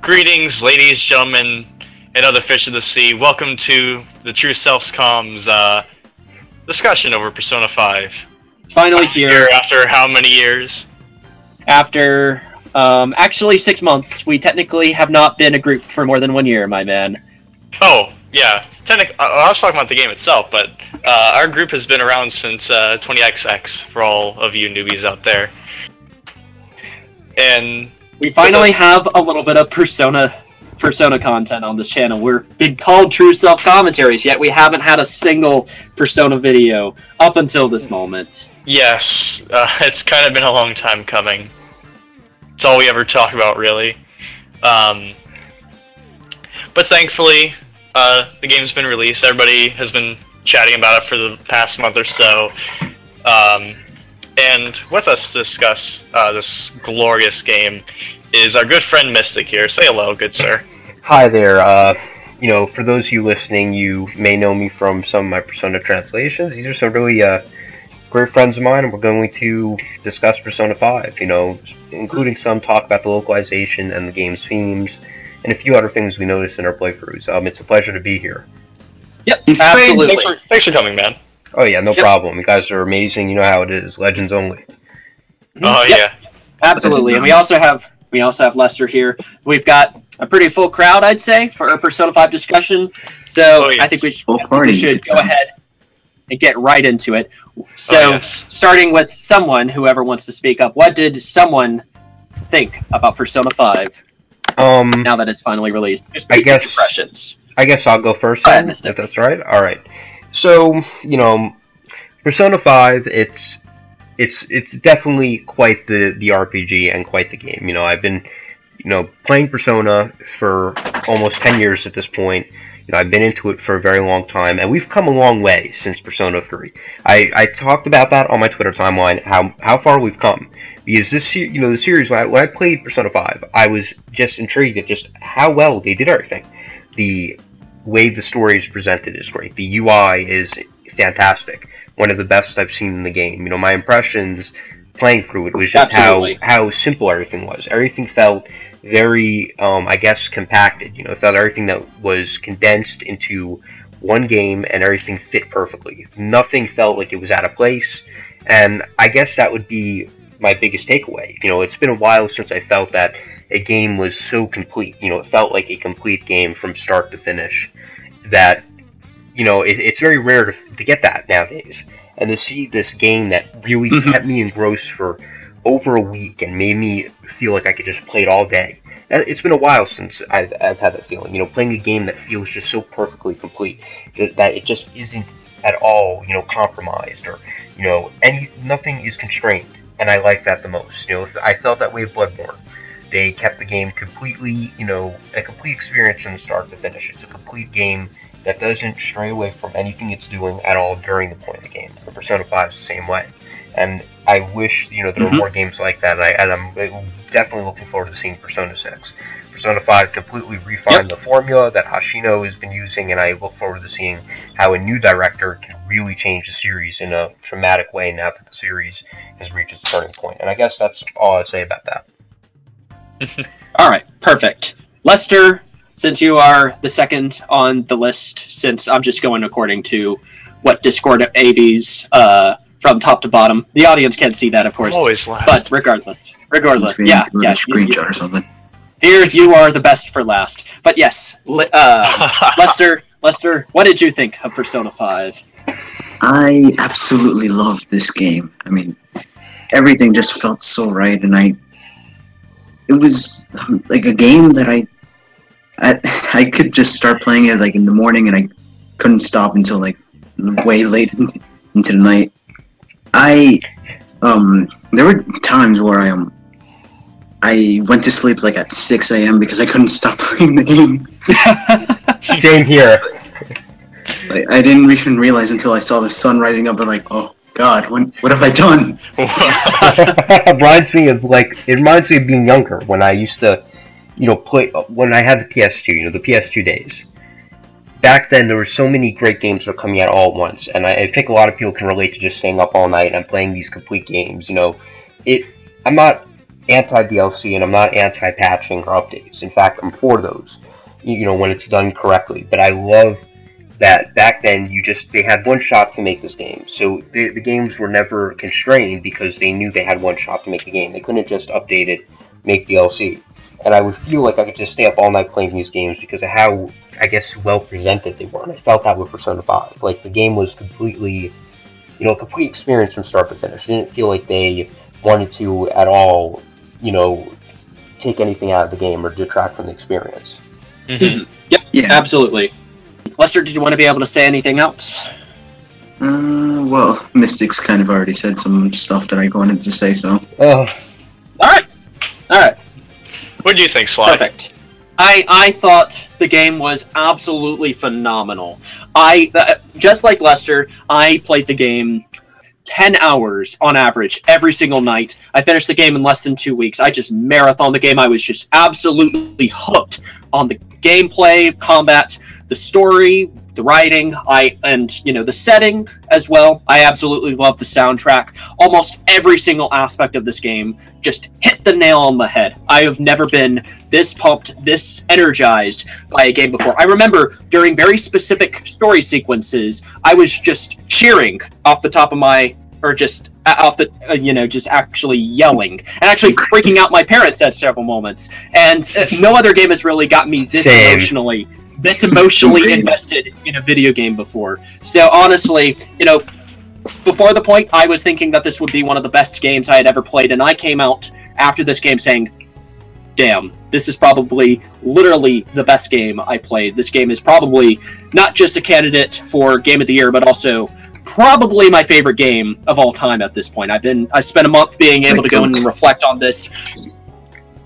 Greetings, ladies, gentlemen, and other fish of the sea. Welcome to the TrueSelf Comms discussion over Persona 5. Finally here. After how many years? After, actually 6 months. We technically have not been a group for more than 1 year, my man. Oh, yeah. I was talking about the game itself, but our group has been around since 20XX, for all of you newbies out there. And we finally have a little bit of Persona content on this channel. We're been called TrueSelf Commentaries, yet we haven't had a single Persona video up until this moment. Yes, it's kind of been a long time coming. It's all we ever talk about, really. But thankfully, the game's been released. Everybody has been chatting about it for the past month or so. And with us to discuss this glorious game is our good friend Mystic here. Say hello, good sir. Hi there. You know, for those of you listening, you may know me from some of my Persona translations. These are some really great friends of mine, and we're going to discuss Persona 5, you know, including some talk about the localization and the game's themes, and a few other things we noticed in our playthroughs. It's a pleasure to be here. Yep, absolutely. Thanks for coming, man. Oh yeah, no problem. You guys are amazing. You know how it is. Legends only. Oh yeah, absolutely. And we also have Lester here. We've got a pretty full crowd, I'd say, for our Persona 5 discussion. So I think we should go ahead and get right into it. So starting with someone, whoever wants to speak up, what did someone think about Persona 5? Now that it's finally released, just basic impressions. I guess I'll go first then, if that's right. All right. So, you know, Persona 5, it's definitely quite the RPG and quite the game. You know, I've been, you know, playing Persona for almost 10 years at this point. You know, I've been into it for a very long time, and we've come a long way since Persona 3. I talked about that on my Twitter timeline, how far we've come. Because this, you know, the series, when I played Persona 5, I was just intrigued at just how well they did everything. The way the story is presented is great. The UI is fantastic. One of the best I've seen in the game. You know, my impressions playing through it was just how simple everything was. Everything felt very, I guess, compacted. You know, it felt everything that was condensed into one game, and everything fit perfectly. Nothing felt like it was out of place, and I guess that would be my biggest takeaway. You know, it's been a while since I felt that a game was so complete. You know, it felt like a complete game from start to finish. That, you know, it's very rare to get that nowadays. And to see this game that really kept me engrossed for over a week and made me feel like I could just play it all day. It's been a while since I've had that feeling. You know, playing a game that feels just so perfectly complete that it just isn't at all, you know, compromised, or, you know, nothing is constrained. And I like that the most. You know, I felt that way with Bloodborne. They kept the game completely, you know, a complete experience from the start to finish. It's a complete game that doesn't stray away from anything it's doing at all during the point of the game. The Persona 5 is the same way. And I wish, you know, there were more games like that, and I'm definitely looking forward to seeing Persona 6. Persona 5 completely refined the formula that Hashino has been using, and I look forward to seeing how a new director can really change the series in a dramatic way now that the series has reached its turning point. And I guess that's all I'd say about that. Alright, perfect. Lester, since you are the second on the list, since I'm just going according to what Discord AVs from top to bottom. The audience can't see that, of course. Always last. But regardless, yeah, screenshot or something. Here, you are the best for last. But yes, Lester, what did you think of Persona 5? I absolutely loved this game. I mean, everything just felt so right, and it was like a game that I could just start playing it like in the morning, and I couldn't stop until like way late into the night. There were times where I went to sleep like at 6 a.m. because I couldn't stop playing the game. Same here. Like, I didn't even realize until I saw the sun rising up, and like, oh God, what have I done? It reminds me of being younger, when I used to, you know, play when I had the PS2, you know, the PS2 days. back then there were so many great games that were coming out all at once, and I think a lot of people can relate to just staying up all night and playing these complete games. You know, I'm not anti-DLC and I'm not anti-patching or updates. In fact, I'm for those, you know, when it's done correctly. But I love that back then they had one shot to make this game. So the games were never constrained because they knew they had one shot to make the game. They couldn't just update it, make DLC. And I would feel like I could just stay up all night playing these games because of how, I guess, well presented they were. And I felt that with Persona 5. Like, the game was completely, you know, a complete experience from start to finish. I didn't feel like they wanted to at all, you know, take anything out of the game or detract from the experience. Mm-hmm. Yep, yeah, absolutely. Lester, did you want to be able to say anything else? Well, Mystic's kind of already said some stuff that I wanted to say, so. Oh. Alright. What do you think, Sly? Perfect. I thought the game was absolutely phenomenal. Just like Lester, I played the game 10 hours on average every single night. I finished the game in less than 2 weeks. I just marathoned the game. I was just absolutely hooked on the gameplay, combat, the story, the writing, and you know, the setting as well. I absolutely love the soundtrack. Almost every single aspect of this game just hit the nail on the head. I have never been this pumped, this energized by a game before. I remember during very specific story sequences, I was just cheering off the top of my, or just off the, you know, just actually yelling and actually freaking out my parents at several moments. And no other game has really got me this emotionally invested in a video game before. So honestly, you know, before the point, I was thinking that this would be one of the best games I had ever played, and I came out after this game saying, damn, this is probably literally the best game I played. This game is probably not just a candidate for Game of the Year, but also probably my favorite game of all time at this point. I spent a month being able to go and reflect on this.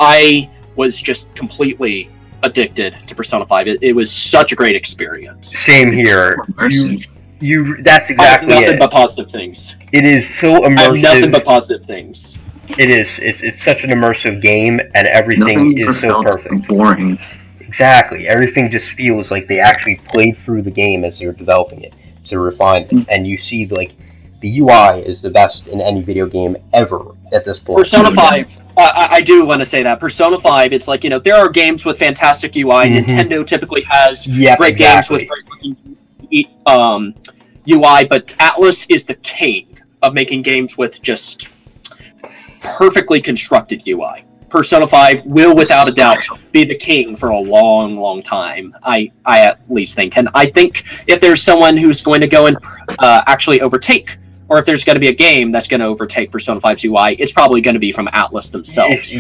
I was just completely addicted to Persona 5. It was such a great experience. Same here. That's exactly I have nothing but positive things. It is so immersive. I have nothing but positive things. It is. It's such an immersive game, and everything is so perfect. Boring. Exactly. Everything just feels like they actually played through the game as they were developing it to refine it. And you see, like, the UI is the best in any video game ever at this point. Persona 5, I do want to say that. Persona 5, it's like, you know, there are games with fantastic UI. Mm-hmm. Nintendo typically has great games with great looking UI, but Atlus is the king of making games with just perfectly constructed UI. Persona 5 will, without a doubt, be the king for a long, long time. I at least think. And I think if there's someone who's going to go and actually overtake, or if there's going to be a game that's going to overtake Persona 5's UI, it's probably going to be from Atlus themselves.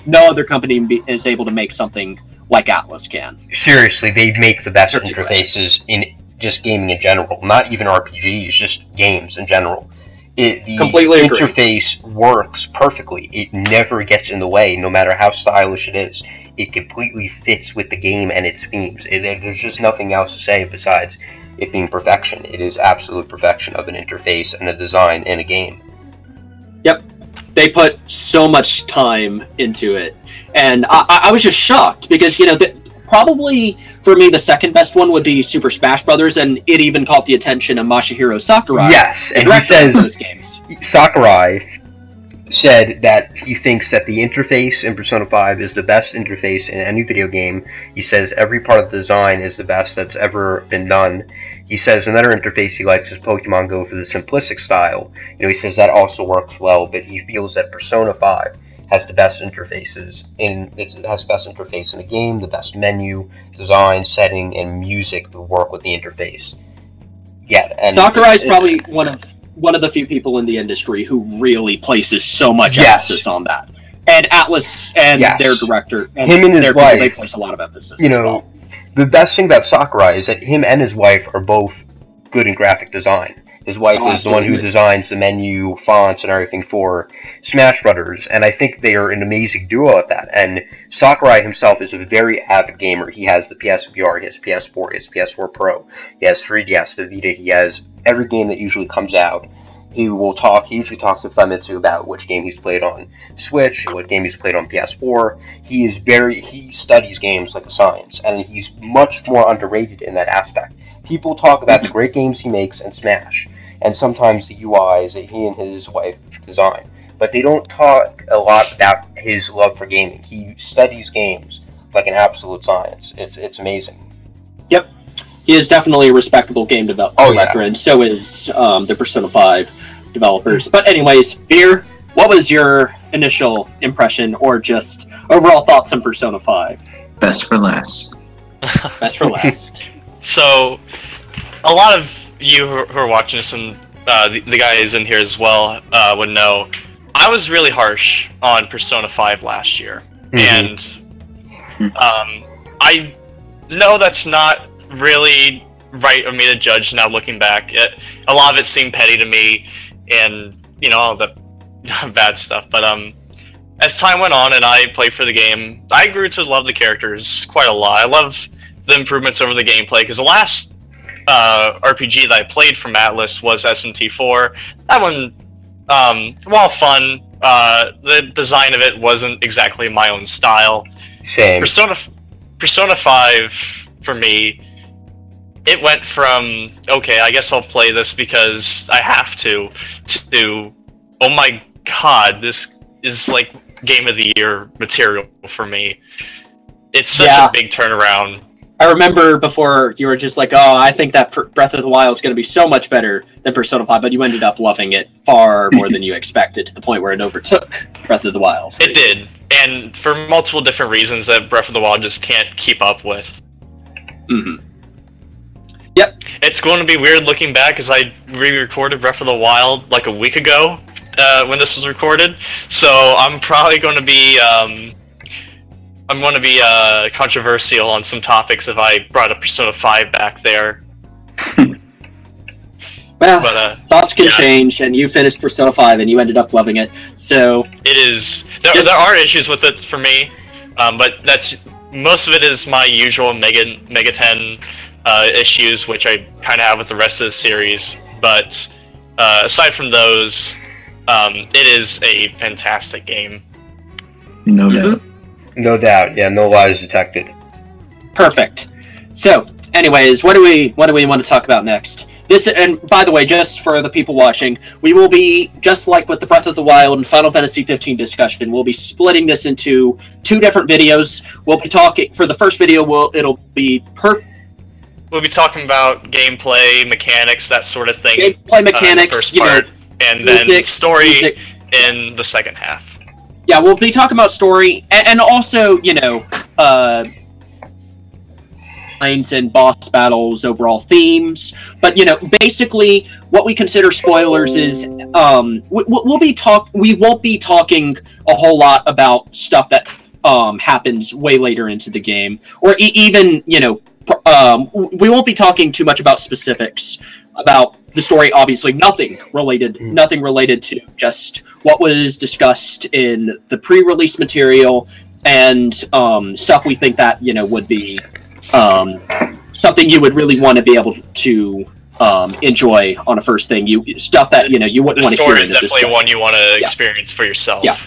No other company is able to make something like Atlus can. Seriously, they make the best interfaces in just gaming in general. Not even RPGs, just games in general. The interface works perfectly. It never gets in the way, no matter how stylish it is. It completely fits with the game and its themes. There's just nothing else to say besides it being perfection. It is absolute perfection of an interface and a design in a game. Yep. They put so much time into it. And I was just shocked because, you know, probably for me the second best one would be Super Smash Brothers, and it even caught the attention of Masahiro Sakurai. Yes, and he says Sakurai said that he thinks that the interface in Persona 5 is the best interface in any video game. He says every part of the design is the best that's ever been done. He says another interface he likes is Pokemon Go for the simplistic style. You know, he says that also works well, but he feels that Persona 5 has the best interfaces it has the best interface in the game, the best menu, design, setting, and music to work with the interface. Yeah, and Sakurai is probably one of the few people in the industry who really places so much emphasis on that. And Atlus and their director, and him and his wife, they place a lot of emphasis. You know, the best thing about Sakurai is that him and his wife are both good in graphic design. His wife is the one who designs the menu, fonts, and everything for Smash Brothers, and I think they are an amazing duo at that. And Sakurai himself is a very avid gamer. He has the PSVR, he has PS4, he has PS4 Pro, he has 3DS, the Vita, he has every game that usually comes out. He usually talks to Famitsu about which game he's played on Switch, what game he's played on PS4. He studies games like a science, and he's much more underrated in that aspect. People talk about the great games he makes and Smash, and sometimes the UIs that he and his wife design, but they don't talk a lot about his love for gaming. He studies games like an absolute science. It's amazing. Yep. He is definitely a respectable game developer, and so is the Persona 5 developers. But anyways, Veer, what was your initial impression or just overall thoughts on Persona 5? Best for last. Best for last. So, a lot of you who are watching this, and the guys in here as well, would know, I was really harsh on Persona 5 last year. And I know that's not really right of me to judge now looking back. A lot of it seemed petty to me, and all the bad stuff. But as time went on and I played for the game, I grew to love the characters quite a lot. I love the improvements over the gameplay, because the last RPG that I played from Atlas was SMT4. That one, while fun, the design of it wasn't exactly my own style. Same. Persona 5 for me, it went from, okay, I guess I'll play this because I have to oh my god, this is like Game of the Year material for me. It's such a big turnaround. I remember before you were just like, oh, I think that Breath of the Wild is going to be so much better than Persona 5, but you ended up loving it far more than you expected, to the point where it overtook Breath of the Wild. It did, and for multiple different reasons that Breath of the Wild just can't keep up with. Yep. It's going to be weird looking back, because I re-recorded Breath of the Wild like a week ago when this was recorded, so I'm probably going to be controversial on some topics if I brought up Persona 5 back there. Well, but, thoughts can change, and you finished Persona 5 and you ended up loving it, so... It is. There are issues with it for me, but most of it is my usual Mega 10 issues, which I kind of have with the rest of the series. But aside from those, it is a fantastic game. No doubt. No doubt. Yeah, no lies detected. Perfect. So, anyways, what do we want to talk about next? This, and by the way, just for the people watching, we will be, just like with the Breath of the Wild and Final Fantasy 15 discussion, we'll be splitting this into 2 different videos. We'll be talking, for the first video, it'll be we'll be talking about gameplay, mechanics, that sort of thing. Gameplay mechanics, first part, and then story in the second half. Yeah, we'll be talking about story, and also, and boss battles, overall themes. But basically, what we consider spoilers is we won't be talking a whole lot about stuff that happens way later into the game, or even we won't be talking too much about specifics about the story. Obviously, nothing related to just what was discussed in the pre-release material and stuff we think that would be something you would really want to be able to enjoy on a first thing. Stuff that you wouldn't want to hear. The story is definitely one you want to experience for yourself. Yeah.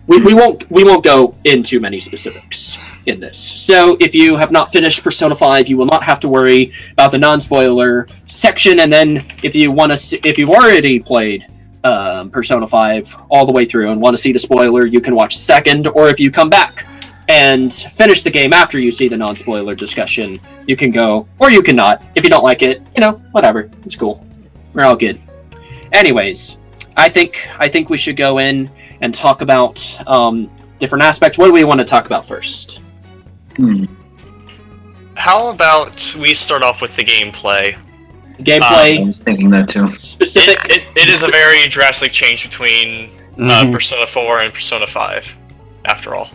We won't go into many specifics in this. So if you have not finished Persona 5, you will not have to worry about the non-spoiler section. And then if you've already played Persona 5 all the way through and want to see the spoiler, you can watch the second. Or if you come back and finish the game after you see the non-spoiler discussion, you can go, or you can not. If you don't like it, whatever. It's cool. We're all good. Anyways, I think we should go in and talk about different aspects. What do we want to talk about first? How about we start off with the gameplay? Gameplay. I was thinking that too. Specific. It is a very drastic change between Persona 4 and Persona 5, after all.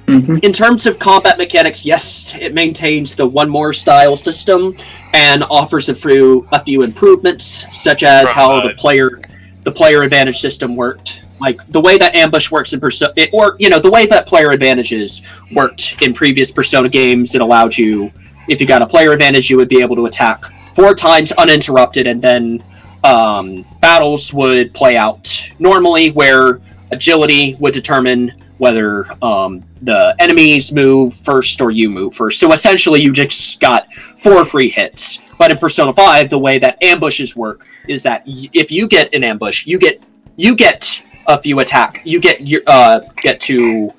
In terms of combat mechanics, yes, it maintains the one more style system and offers a few improvements, such as how the player advantage system worked. Like the way that ambush works in Persona, the way that player advantages worked in previous Persona games, it allowed you, if you got a player advantage, you would be able to attack 4 times uninterrupted, and then battles would play out normally, where agility would determine whether the enemies move first or you move first. So essentially, you just got 4 free hits. But in Persona 5, the way that ambushes work is that if you get an ambush, you get a few attack. You get to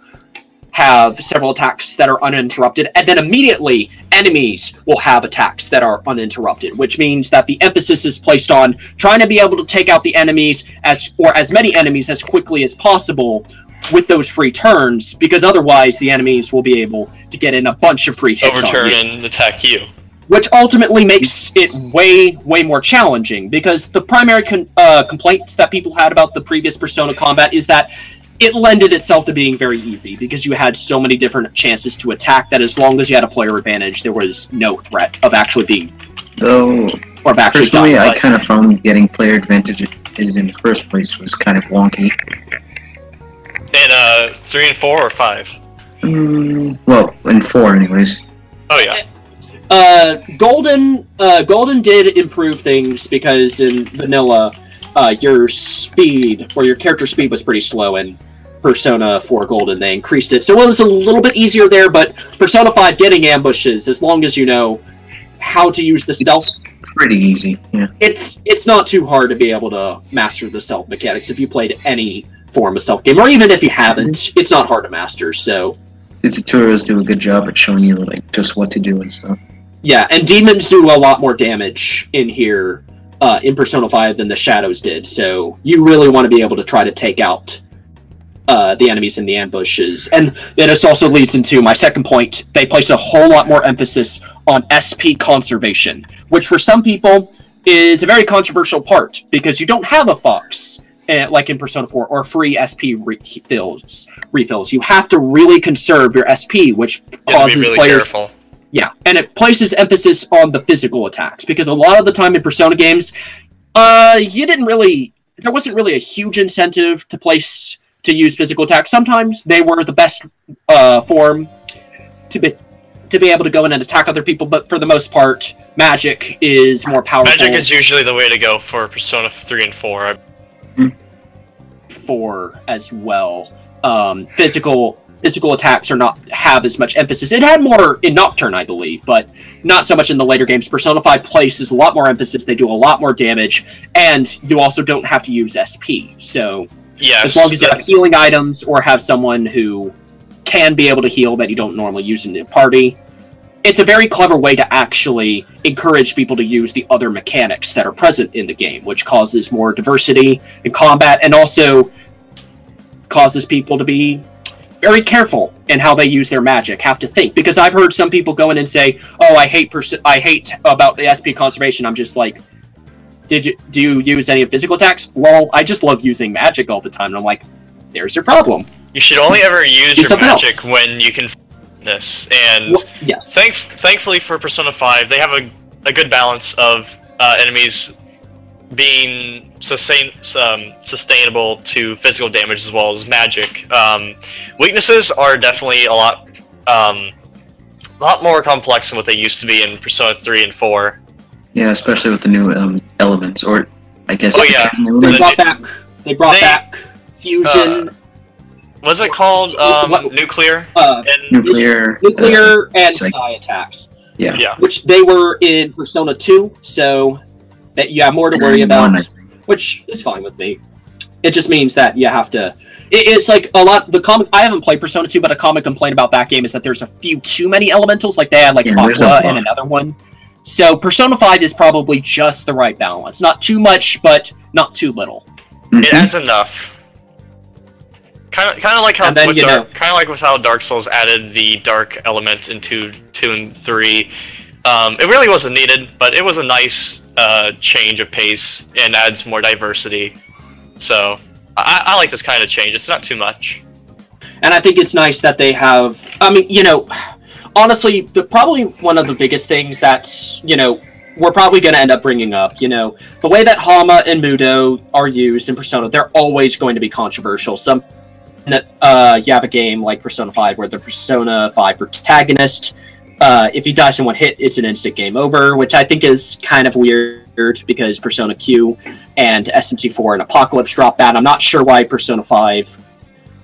have several attacks that are uninterrupted, and then immediately enemies will have attacks that are uninterrupted, which means that the emphasis is placed on trying to be able to take out the enemies as many enemies as quickly as possible with those free turns, because otherwise the enemies will be able to get in a bunch of free hits overturn on you, and attack you. which ultimately makes it way more challenging, because the primary complaints that people had about the previous Persona combat is that it lended itself to being very easy, because you had so many different chances to attack that as long as you had a player advantage, there was no threat of actually being... Or personally, I kind of found getting player advantages in the first place was kind of wonky. In 3 and 4 or 5? Well, in 4 anyways. Oh yeah. Golden did improve things, because in vanilla, your speed, or your character speed, was pretty slow, and Persona 4 Golden, they increased it. So it was a little bit easier there, but Persona 5 getting ambushes, as long as you know how to use the stealth, pretty easy, yeah. It's not too hard to be able to master the stealth mechanics if you played any form of stealth game, or even if you haven't, it's not hard to master, so... The tutorials do a good job at showing you, like, just what to do and stuff. Yeah, and demons do a lot more damage in here, in Persona 5 than the shadows did, so you really want to be able to try to take out the enemies in the ambushes. And this also leads into my second point. They place a whole lot more emphasis on SP conservation, which for some people is a very controversial part, because you don't have a Fox, like in Persona 4, or free SP refills. You have to really conserve your SP, which causes really players... Careful. Yeah, and it places emphasis on the physical attacks, because a lot of the time in Persona games, there wasn't really a huge incentive to use physical attacks. Sometimes they were the best form to be able to go in and attack other people, but for the most part, magic is more powerful. Magic is usually the way to go for Persona 3 and 4. 4 as well. Physical attacks are not have as much emphasis. It had more in Nocturne, I believe, but not so much in the later games. Persona 5 places a lot more emphasis. They do a lot more damage, and you also don't have to use SP. So, yes, as long as you have healing items, or have someone who can be able to heal that you don't normally use in the party, it's a very clever way to actually encourage people to use the other mechanics that are present in the game, which causes more diversity in combat, and also causes people to be very careful in how they use their magic, have to think. Because I've heard some people go in and say, oh, I hate about the SP conservation. I'm just like, do you use any physical attacks? Well, I just love using magic all the time. And I'm like, there's your problem. You should only ever use your magic when you can this. And well, yes. Thankfully for Persona 5, they have a good balance of enemies being sustainable to physical damage as well as magic. Weaknesses are definitely a lot more complex than what they used to be in Persona 3 and 4. Yeah, especially with the new elements, or I guess... Oh yeah, they brought back fusion... what's it called? Nuclear? Nuclear and psi attacks. Yeah. Which they were in Persona 2, so... that you have more to worry about, which is fine with me. It just means that you have to... It's like a lot... I haven't played Persona 2, but a common complaint about that game is that there's a few too many elementals. Like, they had, like, Aqua and another one. So, Persona 5 is probably just the right balance. Not too much, but not too little. It adds enough. Kind of like how Dark Souls added the dark element into 2 and 3. It really wasn't needed, but it was a nice change of pace and adds more diversity. So I like this kind of change. It's not too much. And I think it's nice that they have... I mean, honestly, probably one of the biggest things that's, we're probably going to end up bringing up, the way that Hama and Mudo are used in Persona, they're always going to be controversial. You have a game like Persona 5 where the Persona 5 protagonist... if he dies in one hit, it's an instant game over, which I think is kind of weird, weird because Persona Q and SMT4 and Apocalypse dropped that. I'm not sure why Persona 5.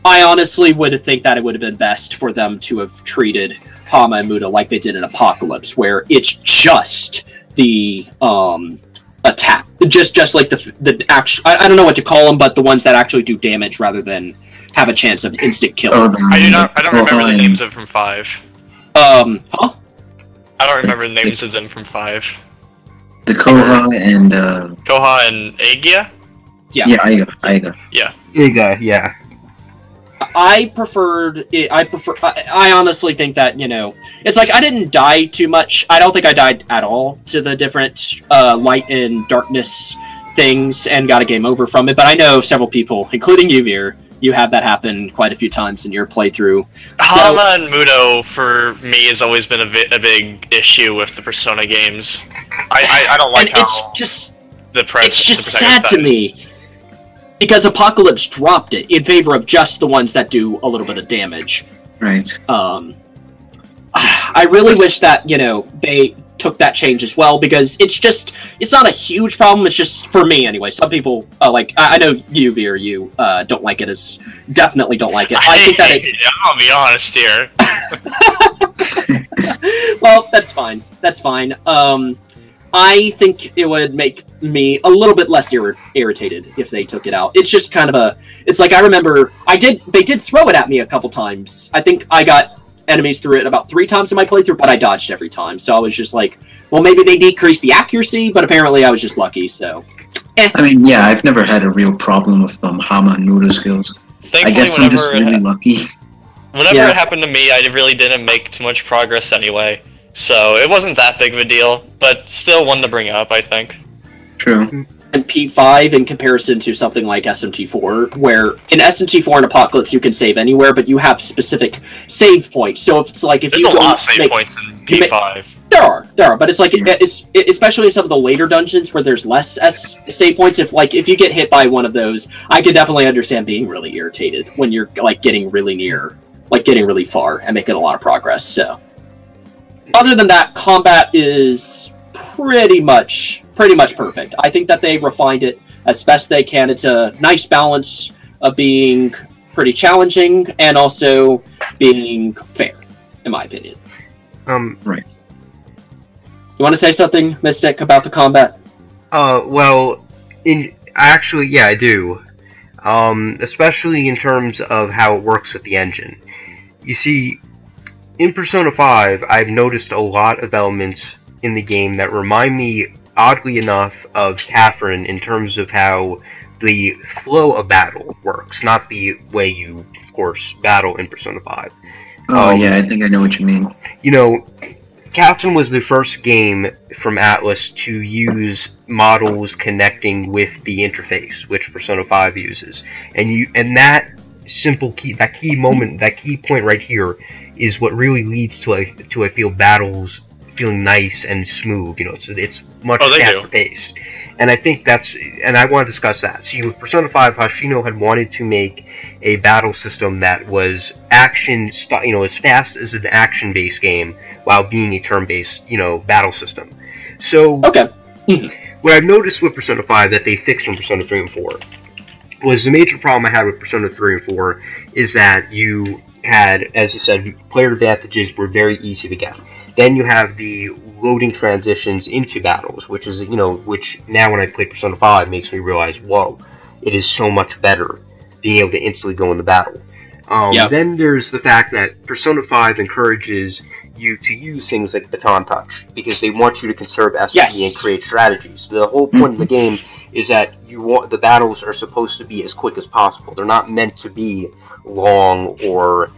I honestly would think that it would have been best for them to have treated Hama and Muda like they did in Apocalypse, where it's just the attack, just like the actual. I don't know what to call them, but the ones that actually do damage rather than have a chance of instant kill. I don't remember the names of from 5. Huh? I don't remember the names of them from 5. The Koha and Koha and Agia? Yeah. Yeah, Aiga. Yeah. Aiga, yeah. I honestly think that, you know, it's like I didn't die too much. I don't think I died at all to the different light and darkness things and got a game over from it, but I know several people, including you, Veer, you had that happen quite a few times in your playthrough. Hama and Mudo, for me, has always been a big issue with the Persona games. I don't like how it's just sad to me. Because Apocalypse dropped it in favor of just the ones that do a little bit of damage. Right. I really wish that, you know, they took that change as well, because it's not a huge problem, it's just, for me anyway, some people, like, I know you, Veer, you don't like it, definitely don't like it. I think that I'll be honest here. Well, that's fine. I think it would make me a little bit less irritated if they took it out. It's just kind of it's like, I remember, they did throw it at me a couple times. I think I got enemies through it about 3 times in my playthrough, but I dodged every time. So I was just like, well, maybe they decreased the accuracy, but apparently I was just lucky, so. I mean, yeah, I've never had a real problem with Hama and Muda skills. I guess I'm just really lucky. Whenever it happened to me, I really didn't make too much progress anyway. So it wasn't that big of a deal, but still one to bring up, I think. True. And P5 in comparison to something like SMT4, where in SMT4 and Apocalypse you can save anywhere, but you have specific save points. So if it's like there's a lot of save points in P5. There are, but it's like it's especially in some of the later dungeons where there's less save points. If you get hit by one of those, I can definitely understand being really irritated when you're like getting really near, like getting really far and making a lot of progress. So. Other than that, combat is pretty much perfect. I think that they refined it as best they can. It's a nice balance of being pretty challenging and also being fair, in my opinion. Right. You want to say something, Mystic, about the combat? Well, actually, yeah, I do. Especially in terms of how it works with the engine. You see, in Persona 5, I've noticed a lot of elements in the game that remind me, oddly enough, of Catherine in terms of how the flow of battle works, not the way you, of course, battle in Persona 5. Oh, yeah, I think I know what you mean. You know, Catherine was the first game from Atlas to use models connecting with the interface, which Persona 5 uses. And that simple key, that key point right here is what really leads to I feel battles feeling nice and smooth. You know, it's much faster paced, and I think and I want to discuss that. See, with Persona 5, Hoshino had wanted to make a battle system that was action, you know, as fast as an action-based game while being a turn-based, you know, battle system. So, okay. What I've noticed with Persona 5 that they fixed in Persona 3 and 4 was the major problem I had with Persona 3 and 4 is that you had, as I said, player advantages were very easy to get. Then you have the loading transitions into battles, which is, you know, which now when I play Persona 5 makes me realize, whoa, it is so much better being able to instantly go in the battle. Then there's the fact that Persona 5 encourages you to use things like baton touch, because they want you to conserve SP and create strategies. The whole point of the game is that the battles are supposed to be as quick as possible. They're not meant to be long or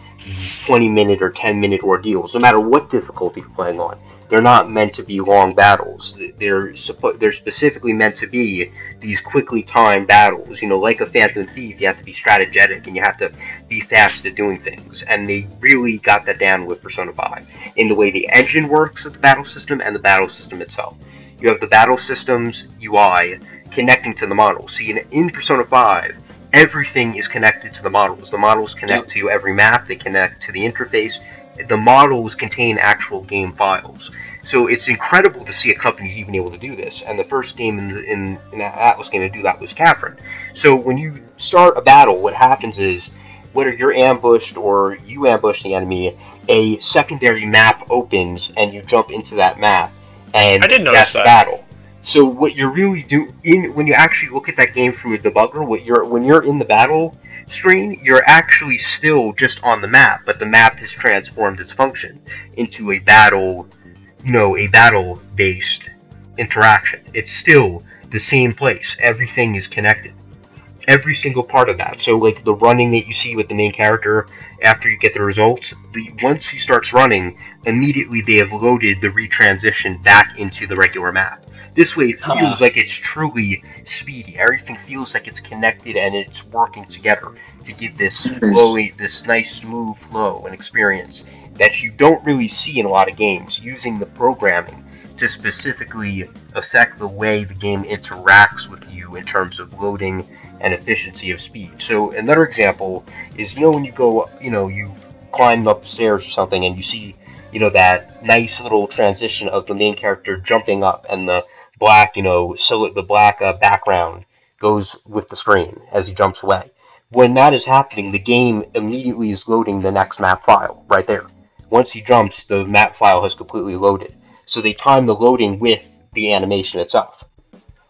20-minute or 10-minute ordeals, no matter what difficulty you're playing on. They're not meant to be long battles. They're specifically meant to be these quickly timed battles. You know, like a Phantom Thief, you have to be strategic and you have to be fast at doing things. And they really got that down with Persona 5 in the way the engine works with the battle system and the battle system itself. You have the battle system's UI connecting to the models. See, in Persona 5, everything is connected to the models. The models connect to every map, they connect to the interface. the models contain actual game files. So it's incredible to see a company's even able to do this. And the first game in that Atlas game to do that was Catherine. So when you start a battle, what happens is, whether you're ambushed or you ambush the enemy, a secondary map opens and you jump into that map, and that's the battle. So what you're really doing, when you actually look at that game through a debugger, when you're in the battle screen, you're actually still just on the map, but the map has transformed its function into a battle, a battle-based interaction. It's still the same place. Everything is connected. Every single part of that. So, like, the running that you see with the main character after you get the results, once he starts running, immediately they have loaded the retransition back into the regular map. This way it feels like it's truly speedy. Everything feels like it's connected and it's working together to give this this nice smooth flow and experience that you don't really see in a lot of games, using the programming to specifically affect the way the game interacts with you in terms of loading and efficiency of speed. So another example is, when you go, you climb upstairs or something and you see, that nice little transition of the main character jumping up and the black, the black background goes with the screen as he jumps away. When that is happening, the game immediately is loading the next map file right there. Once he jumps, the map file has completely loaded. So they time the loading with the animation itself,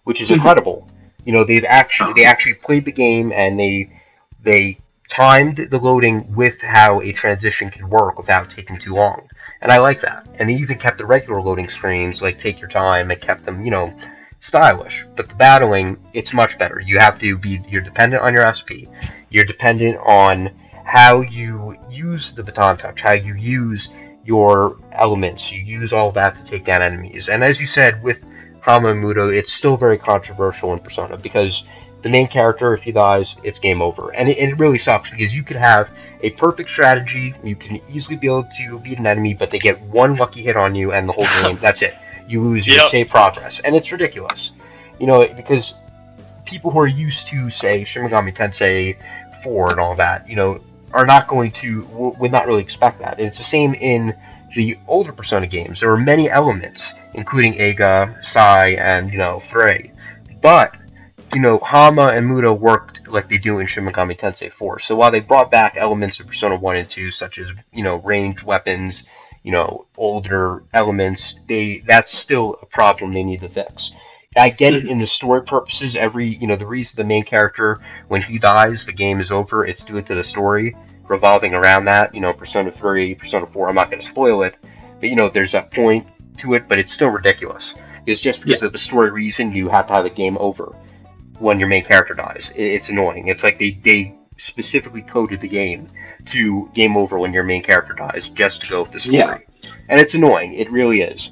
which is incredible. They actually played the game and they timed the loading with how a transition can work without taking too long. And I like that. And they even kept the regular loading screens, like, take your time, and kept them, stylish. But the battling, it's much better. You're dependent on your SP. You're dependent on how you use the baton touch, how you use your elements. You use all that to take down enemies. And as you said, with Hama and Muto, it's still very controversial in Persona, because the main character, if he dies, it's game over. And it really sucks, because you could have a perfect strategy, you can easily be able to beat an enemy, but they get one lucky hit on you, and the whole game, that's it. You lose your save progress. And it's ridiculous. Because people who are used to, say, Shin Megami Tensei 4 and all that, are not going to, would not really expect that. And it's the same in the older Persona games. There are many elements, including Eiga, Sai, and, Frey. But, Hama and Muto worked like they do in Shin Megami Tensei 4. So while they brought back elements of Persona 1 and 2, such as, ranged weapons, older elements, that's still a problem they need to fix. I get it in the story purposes. The reason the main character, when he dies, the game is over, it's due to the story revolving around that. Persona 3, Persona 4, I'm not going to spoil it, but, there's that point to it, but it's still ridiculous. It's just because of the story reason you have to have a game over when your main character dies. It's annoying. It's like they specifically coded the game to game over when your main character dies, just to go with the story. Yeah. And it's annoying. It really is.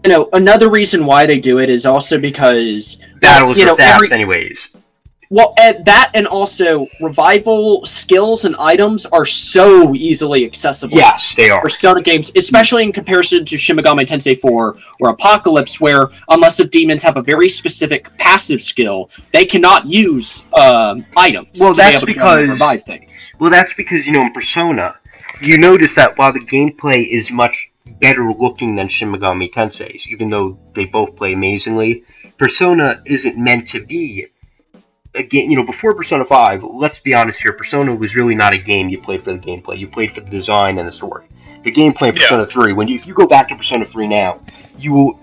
Another reason why they do it is also because battles are fast anyways. Well, that and also revival skills and items are so easily accessible. Yes, they are. Persona games, especially in comparison to Shin Megami Tensei 4 or Apocalypse, where unless the demons have a very specific passive skill, they cannot use items to be able to revive things. Well, that's because, in Persona, you notice that while the gameplay is much better looking than Shin Megami Tensei's, even though they both play amazingly, Persona isn't meant to be again, before Persona 5, let's be honest here, Persona was really not a game you played for the gameplay. You played for the design and the story. The gameplay in Persona 3, if you go back to Persona 3 now,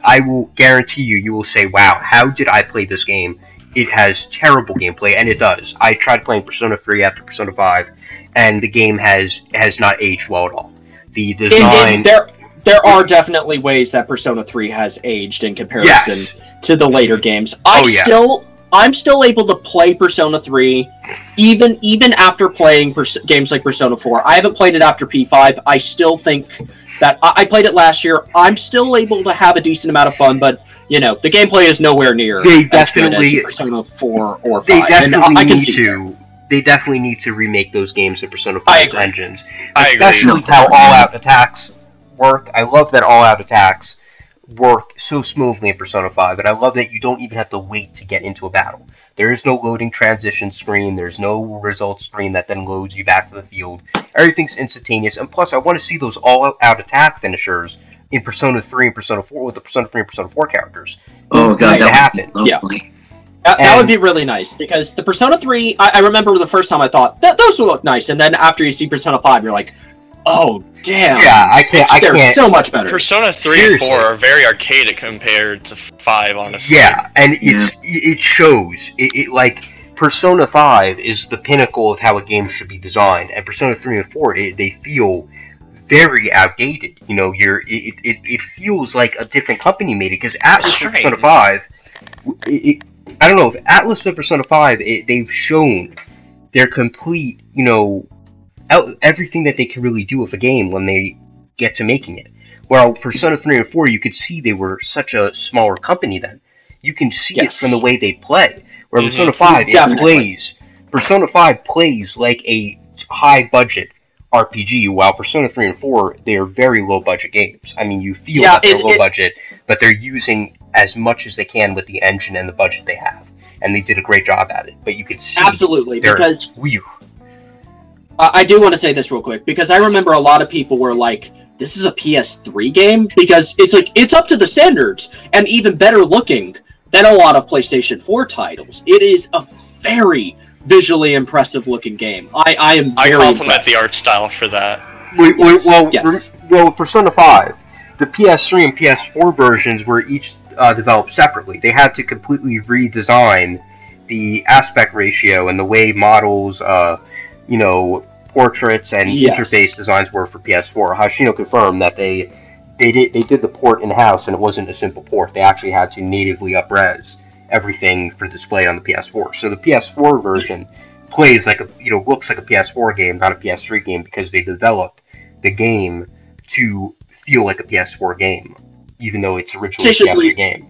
I will guarantee you will say, wow, how did I play this game? It has terrible gameplay, and it does. I tried playing Persona 3 after Persona 5, and the game has not aged well at all. The design... There are definitely ways that Persona 3 has aged in comparison to the later games. I'm still able to play Persona 3, even after playing games like Persona 4. I haven't played it after P5. I still think that I played it last year. I'm still able to have a decent amount of fun, but the gameplay is nowhere near as good as Persona 4 or 5. They definitely need to remake those games in Persona 5's engines, especially how all-out attacks work. I love that all-out attacks work so smoothly in Persona 5, and I love that you don't even have to wait to get into a battle. There is no loading transition screen, there's no results screen that then loads you back to the field. Everything's instantaneous, and plus I want to see those all-out attack finishers in Persona 3 and Persona 4 with the Persona 3 and Persona 4 characters. Oh god, that would be lovely. Yeah. That would be really nice, because the Persona 3, I remember the first time I thought, those will look nice, and then after you see Persona 5, you're like, oh, damn. Yeah, I can't. They're so much better. Persona 3 and 4 are very arcadic compared to 5, honestly. Yeah, and it shows. Like, Persona 5 is the pinnacle of how a game should be designed, and Persona 3 and 4, they feel very outdated. You know, it feels like a different company made it, because Atlas for Persona 5, I don't know, if Atlas and Persona 5, they've shown their complete, you know, everything that they can really do with a game when they get to making it. While Persona 3 and 4, you could see they were such a smaller company then. You can see it from the way they play. Where Persona 5, Persona 5 plays like a high-budget RPG, while Persona 3 and 4, they are very low-budget games. I mean, you feel that they're low-budget, but they're using as much as they can with the engine and the budget they have. And they did a great job at it. But you could see because I do want to say this real quick, because I remember a lot of people were like, this is a PS3 game? Because it's like, it's up to the standards, and even better looking than a lot of PlayStation 4 titles. It is a very visually impressive looking game. I compliment impressed. The art style for that. Well, Persona 5, the PS3 and PS4 versions were each developed separately. They had to completely redesign the aspect ratio and the way models, you know, portraits and interface designs were for PS4. Hashino confirmed that they did the port in-house, and it wasn't a simple port. They actually had to natively up-res everything for display on the PS4. So the PS4 version plays like a, you know, looks like a PS4 game, not a PS3 game, because they developed the game to feel like a PS4 game, even though it's originally a PS3 game.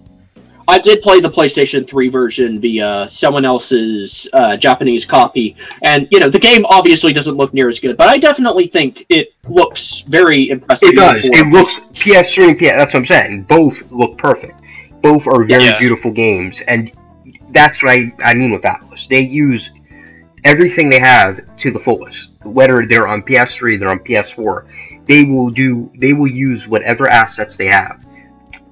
I did play the PlayStation 3 version via someone else's Japanese copy, and, you know, the game obviously doesn't look near as good, but I definitely think it looks very impressive. It does. It looks, PS3 and PS, that's what I'm saying. Both look perfect. Both are very beautiful games, and that's what I mean with Atlas. They use everything they have to the fullest. Whether they're on PS3, they're on PS4, they will use whatever assets they have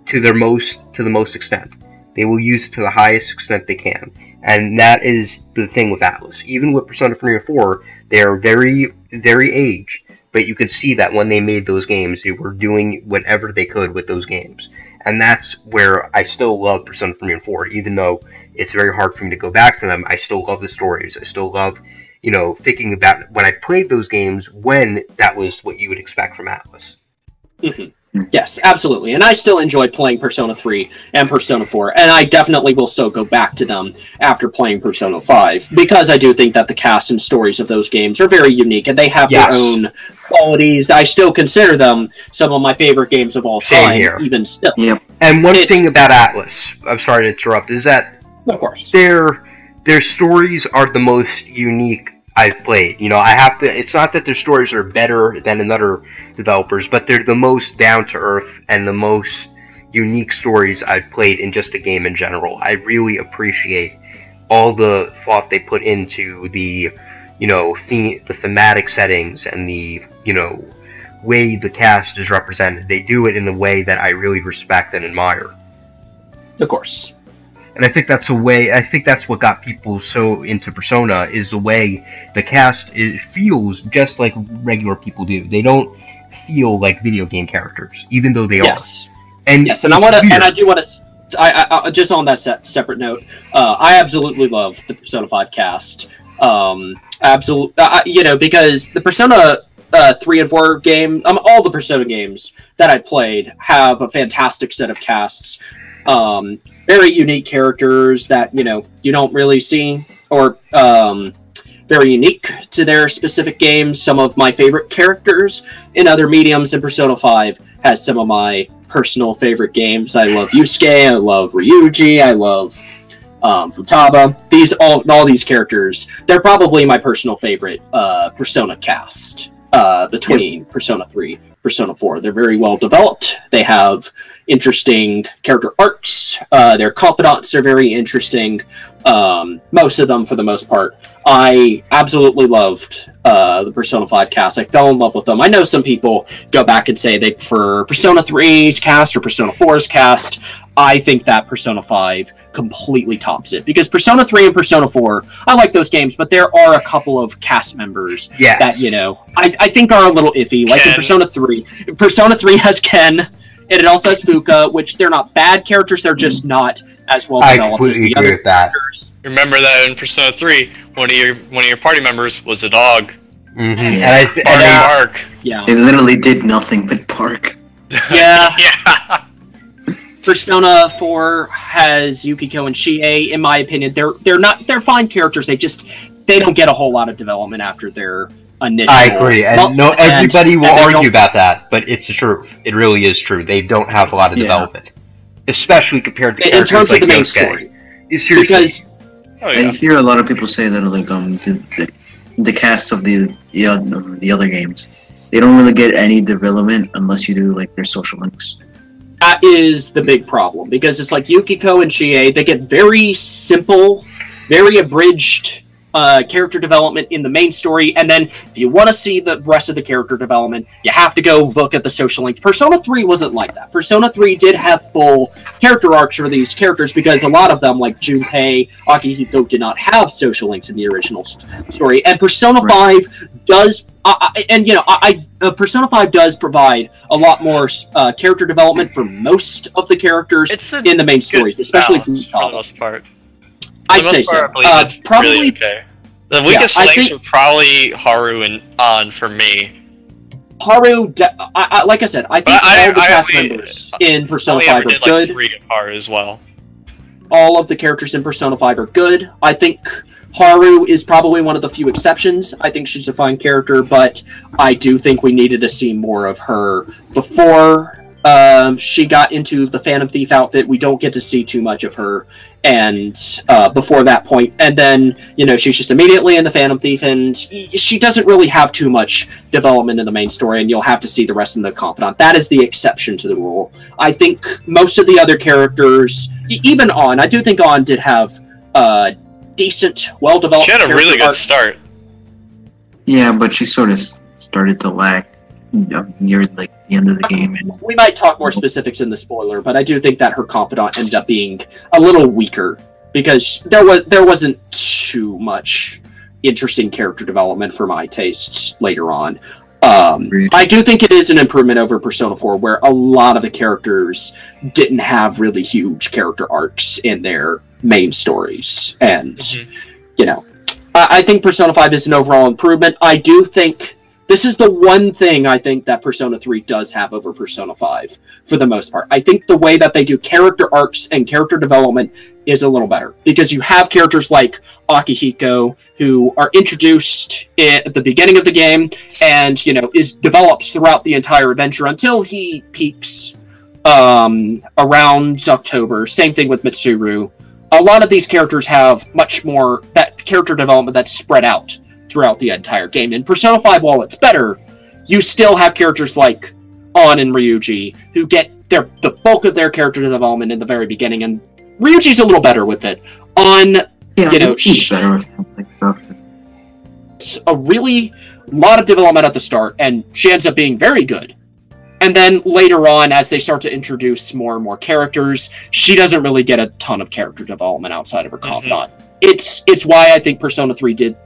to the most extent. They will use it to the highest extent they can. And that is the thing with Atlas. Even with Persona 3 or 4, they are very, very aged, but you could see that when they made those games, they were doing whatever they could with those games. And that's where I still love Persona 3 and 4, even though it's very hard for me to go back to them. I still love the stories. I still love, you know, thinking about when I played those games, when that was what you would expect from Atlas. Mm-hmm. Yes, absolutely. And I still enjoy playing Persona 3 and Persona 4, and I definitely will still go back to them after playing Persona 5, because I do think that the cast and stories of those games are very unique, and they have their own qualities. I still consider them some of my favorite games of all time, even still. Yep. And one thing about Atlas, I'm sorry to interrupt, is that of course their stories are the most unique I've played. You know, I have to, it's not that their stories are better than another developers, but they're the most down-to-earth and the most unique stories I've played in just a game in general. I really appreciate all the thought they put into the, you know, the thematic settings and the, you know, way the cast is represented. They do it in a way that I really respect and admire. Of course. And I think that's what got people so into Persona, is the way the cast feels just like regular people do. They don't feel like video game characters, even though they are. And yes, and I do want to, just on that separate note, I absolutely love the Persona 5 cast. You know, because the Persona 3 and 4 game, all the Persona games that I played have a fantastic set of casts. Very unique characters that, you know, you don't really see, or very unique to their specific games. Some of my favorite characters in other mediums, and Persona 5 has some of my personal favorite games. I love Yusuke, I love Ryuji, I love Futaba. All these characters, they're probably my personal favorite Persona cast between Persona 3, Persona 4. They're very well developed. They have interesting character arcs. Their confidants are very interesting. Most of them, for the most part. I absolutely loved the Persona 5 cast. I fell in love with them. I know some people go back and say they prefer Persona 3's cast or Persona 4's cast. I think that Persona 5 completely tops it. Because Persona 3 and Persona 4, I like those games, but there are a couple of cast members that, you know, I think are a little iffy. Like in Persona 3. Persona 3 has Ken, and it also has Fuka, which they're not bad characters, they're just not as well developed as the other characters. Remember that in Persona 3, one of your party members was a dog. Mm-hmm. Bark. Yeah. They literally did nothing but bark. Yeah. Yeah. Persona 4 has Yukiko and Chie. In my opinion, they're fine characters. They don't get a whole lot of development after their initial. I agree, and everybody will argue about that, but it's the truth. It really is true. They don't have a lot of development, especially compared to characters in terms like of the main Yosuke. story. Seriously. Because I hear a lot of people say that like the cast of the other games, they don't really get any development unless you do like their social links. That is the big problem, because it's like Yukiko and Chie, they get very simple, very abridged character development in the main story, and then if you want to see the rest of the character development, you have to go look at the social link. Persona 3 wasn't like that. Persona 3 did have full character arcs for these characters, because a lot of them, like Junpei, Akihiko, did not have social links in the original story, and Persona 5 does... Persona 5 does provide a lot more character development for most of the characters in the main stories, especially for the most part. I'd say so. Probably really okay. The weakest links are probably Haru and An for me. Haru, like I said, I think all the cast members in Persona 5 are good. 3 of Haru as well. All of the characters in Persona 5 are good. I think Haru is probably one of the few exceptions. I think she's a fine character, but I do think we needed to see more of her before she got into the Phantom Thief outfit. We don't get to see too much of her, and before that point, and then she's just immediately in the Phantom Thief, and she doesn't really have too much development in the main story, and you'll have to see the rest in the confidant. That is the exception to the rule. I think most of the other characters, even An, I do think An did have decent, well-developed. She had a really good start. Yeah, but she sort of started to lack near like the end of the game. We might talk more specifics in the spoiler, but I do think that her confidant ended up being a little weaker, because there wasn't too much interesting character development for my tastes later on. I do think it is an improvement over Persona 4, where a lot of the characters didn't have really huge character arcs in their main stories, and I think Persona 5 is an overall improvement. I do think this is the one thing I think that Persona 3 does have over Persona 5, for the most part. I think the way that they do character arcs and character development is a little better, because you have characters like Akihiko, who are introduced at the beginning of the game, and, develops throughout the entire adventure until he peaks around October. Same thing with Mitsuru. A lot of these characters have much more that character development that's spread out throughout the entire game. In Persona 5, while it's better, you still have characters like An and Ryuji, who get the bulk of their character development in the very beginning, and Ryuji's a little better with it. She's better with that. It's a really lot of development at the start, and she ends up being very good. And then later on, as they start to introduce more and more characters, she doesn't really get a ton of character development outside of her confidant. It's why I think Persona 3 did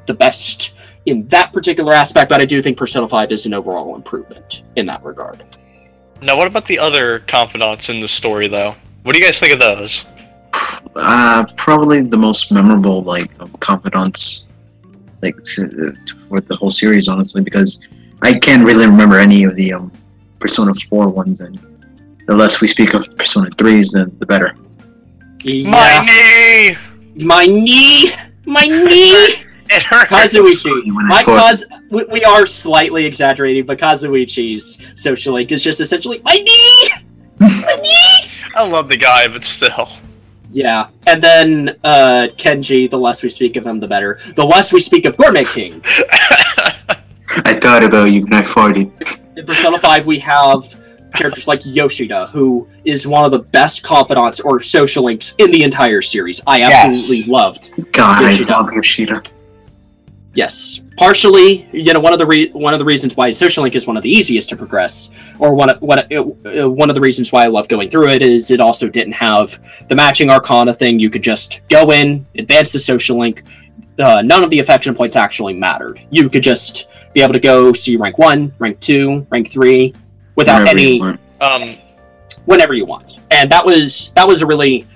the best in that particular aspect, but I do think Persona 5 is an overall improvement in that regard. Now, what about the other confidants in the story, though? What do you guys think of those? Probably the most memorable, confidants, for the whole series, honestly, because I can't really remember any of the Persona 4 ones, and the less we speak of Persona 3s, the better. Yeah. My knee! It hurts. Kazuichi. We are slightly exaggerating, but Kazuichi's social link is just essentially my knee! My knee! I love the guy, but still. Yeah, and then Kenji, the less we speak of him, the better. The less we speak of Gourmet King. I thought about you when I farted. In Persona 5, we have characters like Yoshida, who is one of the best confidants or social links in the entire series. I absolutely loved God, Yoshida. I love Yoshida. Yes, partially, one of the reasons why Social Link is one of the easiest to progress, or one of the reasons why I love going through it, is it also didn't have the matching Arcana thing. You could just go in, advance the Social Link. None of the affection points actually mattered. You could just be able to go see rank 1, rank 2, rank 3 without whenever you want. And that was a really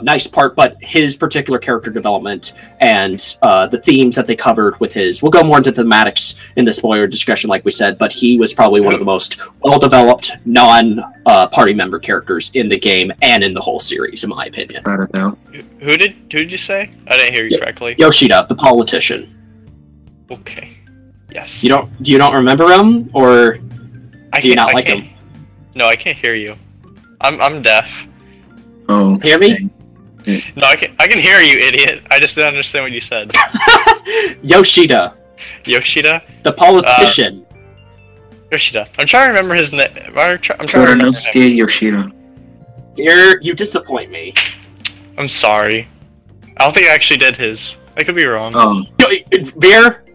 nice part, but his particular character development and the themes that they covered with his... We'll go more into thematics in the spoiler discussion, like we said, but he was probably one of the most well-developed non-party member characters in the game and in the whole series, in my opinion. Who did you say? I didn't hear you correctly. Yoshida, the politician. Okay. Yes. You don't remember him, or do you not like him? No, I can't hear you. I'm deaf. Oh. Hear me? No, I can hear you, idiot. I just didn't understand what you said. Yoshida. Yoshida? The politician. Yoshida. I'm trying to remember his name. I'm trying to remember him. Yoshida. You disappoint me. I'm sorry. I don't think I actually did his. I could be wrong. Bear,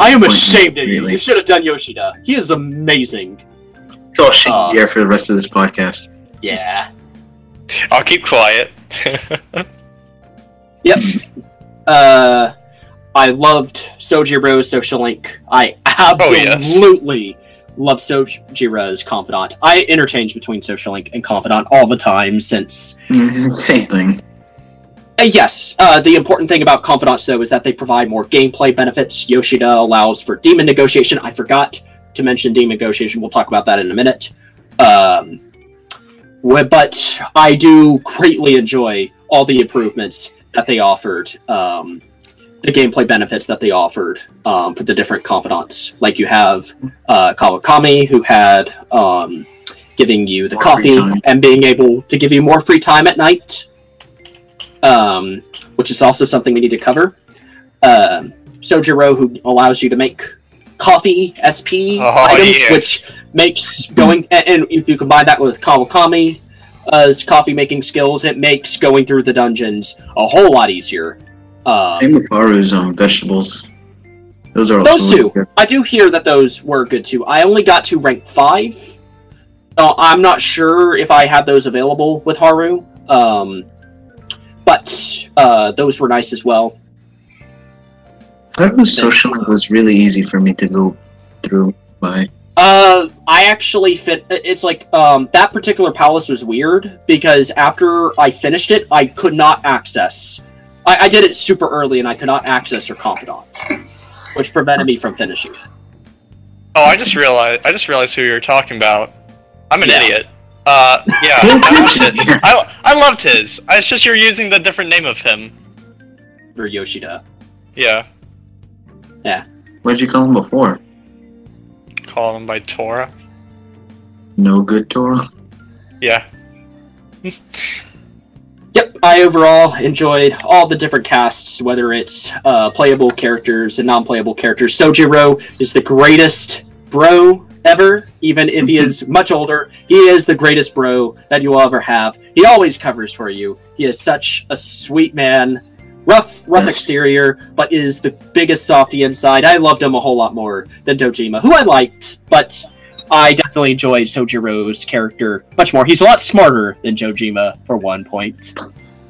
I am ashamed of you. Really. You should have done Yoshida. He is amazing. It's all shit here for the rest of this podcast. Yeah. I'll keep quiet. Yep. I loved Sojiro's Social Link. I absolutely love Sojiro's Confidant. I interchange between Social Link and Confidant all the time since... Same thing. Yes. The important thing about Confidants, though, is that they provide more gameplay benefits. Yoshida allows for demon negotiation. I forgot to mention demon negotiation. We'll talk about that in a minute. But I do greatly enjoy all the improvements that they offered, the gameplay benefits that they offered for the different confidants. Like you have Kawakami, who had giving you the coffee and being able to give you more free time at night, which is also something we need to cover. Sojiro, who allows you to make coffee SP items, which makes going, and if you combine that with Kawakami's coffee making skills, it makes going through the dungeons a whole lot easier. Same with Haru's vegetables. Those are those two. Good. I do hear that those were good too. I only got to rank 5. I'm not sure if I had those available with Haru, but those were nice as well. Haru's social was really easy for me to go through by. I actually it's like, that particular palace was weird, because after I finished it, I could not access. I did it super early, and I could not access her confidant, which prevented me from finishing it. Oh, I just realized who you were talking about. I'm an idiot. Yeah, I loved his. It's just you're using the different name of him. For Yoshida. Yeah. Yeah. What did you call him before? Call him by Tora. No good Tora? Yeah. Yep, I overall enjoyed all the different casts, whether it's playable characters and non-playable characters. Sojiro is the greatest bro ever, even if he is much older. He is the greatest bro that you will ever have. He always covers for you. He is such a sweet man. Rough exterior, but is the biggest softy inside. I loved him a whole lot more than Dojima, who I liked, but I definitely enjoyed Sojiro's character much more. He's a lot smarter than Dojima, for one point.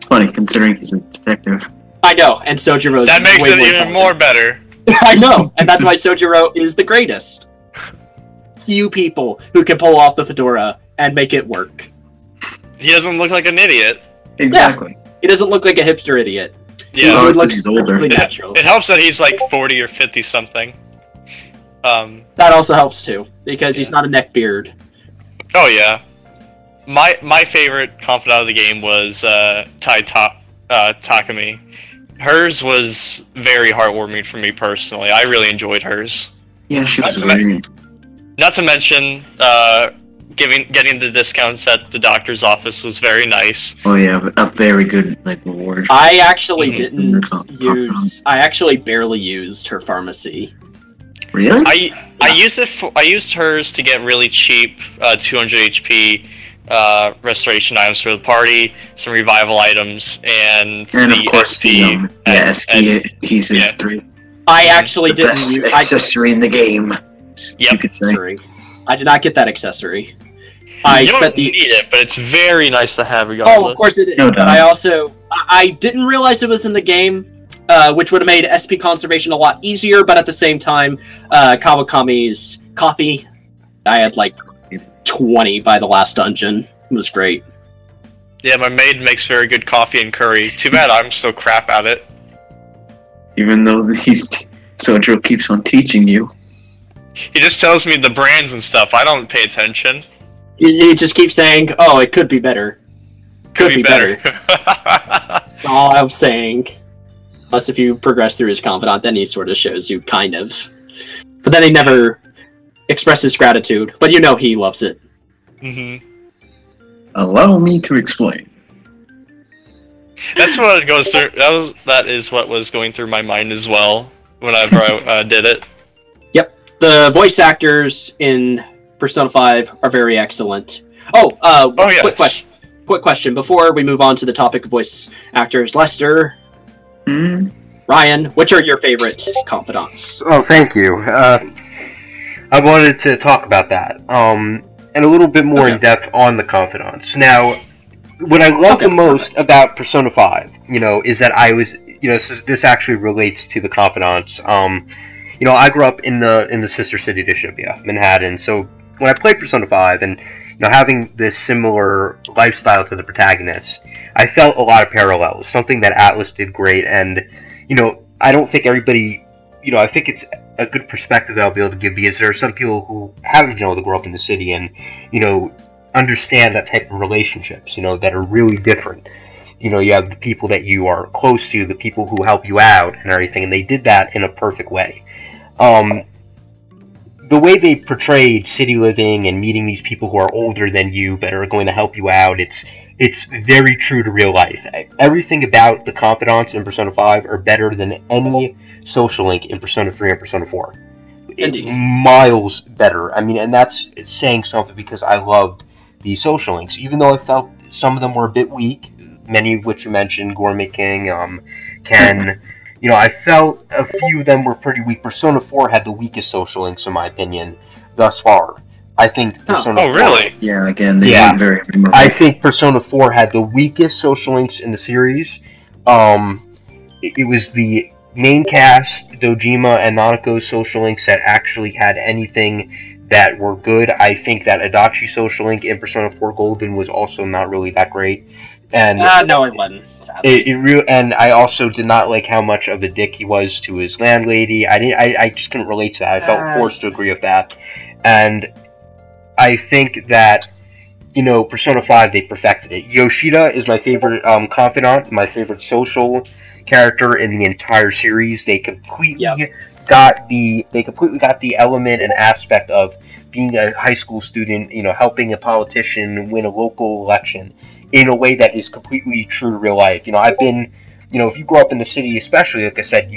Funny, considering he's a detective. I know, and Sojiro's that makes it even more better. I know, and that's why Sojiro is the greatest. Few people who can pull off the fedora and make it work. He doesn't look like an idiot. Exactly. Yeah, he doesn't look like a hipster idiot. Yeah, he looks older. Natural. It helps that he's like 40 or 50 something. That also helps too, because he's not a neckbeard. Oh yeah. My favorite confidant of the game was Takumi. Hers was very heartwarming for me personally. I really enjoyed hers. Yeah, she was very. Not to mention, getting the discounts at the doctor's office was very nice. Oh yeah, a very good reward. I actually didn't use. I actually barely used her pharmacy. Really? I used hers to get really cheap 200 HP restoration items for the party, some revival items, and of course SP, SP adhesive 3. I actually the best accessory in the game. Yep. You could say. I did not get that accessory. You don't need it, but it's very nice to have regardless. Oh, of course it is. No but I didn't realize it was in the game, which would have made SP conservation a lot easier, but at the same time, Kawakami's coffee, I had like 20 by the last dungeon. It was great. Yeah, my maid makes very good coffee and curry. Too bad I'm still crap at it. Even though Sojo keeps on teaching you. He just tells me the brands and stuff. I don't pay attention. He just keeps saying, "Oh, it could be better. Could be better." That's all I'm saying. Unless if you progress through his confidant, then he sort of shows you, kind of. But then he never expresses gratitude. But you know he loves it. Mm-hmm. Allow me to explain. That's what goes through. That is what was going through my mind as well whenever I did it. Yep, the voice actors in Persona 5 are very excellent. Yes. Quick question before we move on to the topic of voice actors. Lester, Ryan, which are your favorite confidants? Oh, thank you. I wanted to talk about that, and a little bit more in depth on the confidants. Now, what I love the most about Persona 5, is that I was, this actually relates to the confidants. I grew up in the sister city to Shibuya, Manhattan. So when I played Persona 5 and having this similar lifestyle to the protagonist, I felt a lot of parallels. Something that Atlas did great, and I don't think everybody, I think it's a good perspective that I'll be able to give, because there are some people who haven't been able to grow up in the city and understand that type of relationships, that are really different. You have the people that you are close to, the people who help you out and everything, and they did that in a perfect way. The way they portrayed city living and meeting these people who are older than you but are going to help you out, it's very true to real life. Everything about the confidants in Persona 5 are better than any social link in Persona 3 and Persona 4. Indeed. Miles better. I mean, and that's saying something, because I loved the social links, even though I felt some of them were a bit weak, many of which you mentioned, Gourmet King, Ken. I felt a few of them were pretty weak. Persona 4 had the weakest social links, in my opinion, thus far. I think Persona 4... really? Yeah, again, they weren't very memorable. I think Persona 4 had the weakest social links in the series. It was the main cast, Dojima and Nanako's social links, that actually had anything that were good. I think that Adachi social link in Persona 4 Golden was also not really that great. And no, it wasn't. And I also did not like how much of a dick he was to his landlady. I just couldn't relate to that. I felt forced to agree with that. And I think that, Persona 5, they perfected it. Yoshida is my favorite confidant, my favorite social character in the entire series. They completely got the element and aspect of being a high school student, helping a politician win a local election in a way that is completely true to real life. I've been, if you grow up in the city, especially, like I said,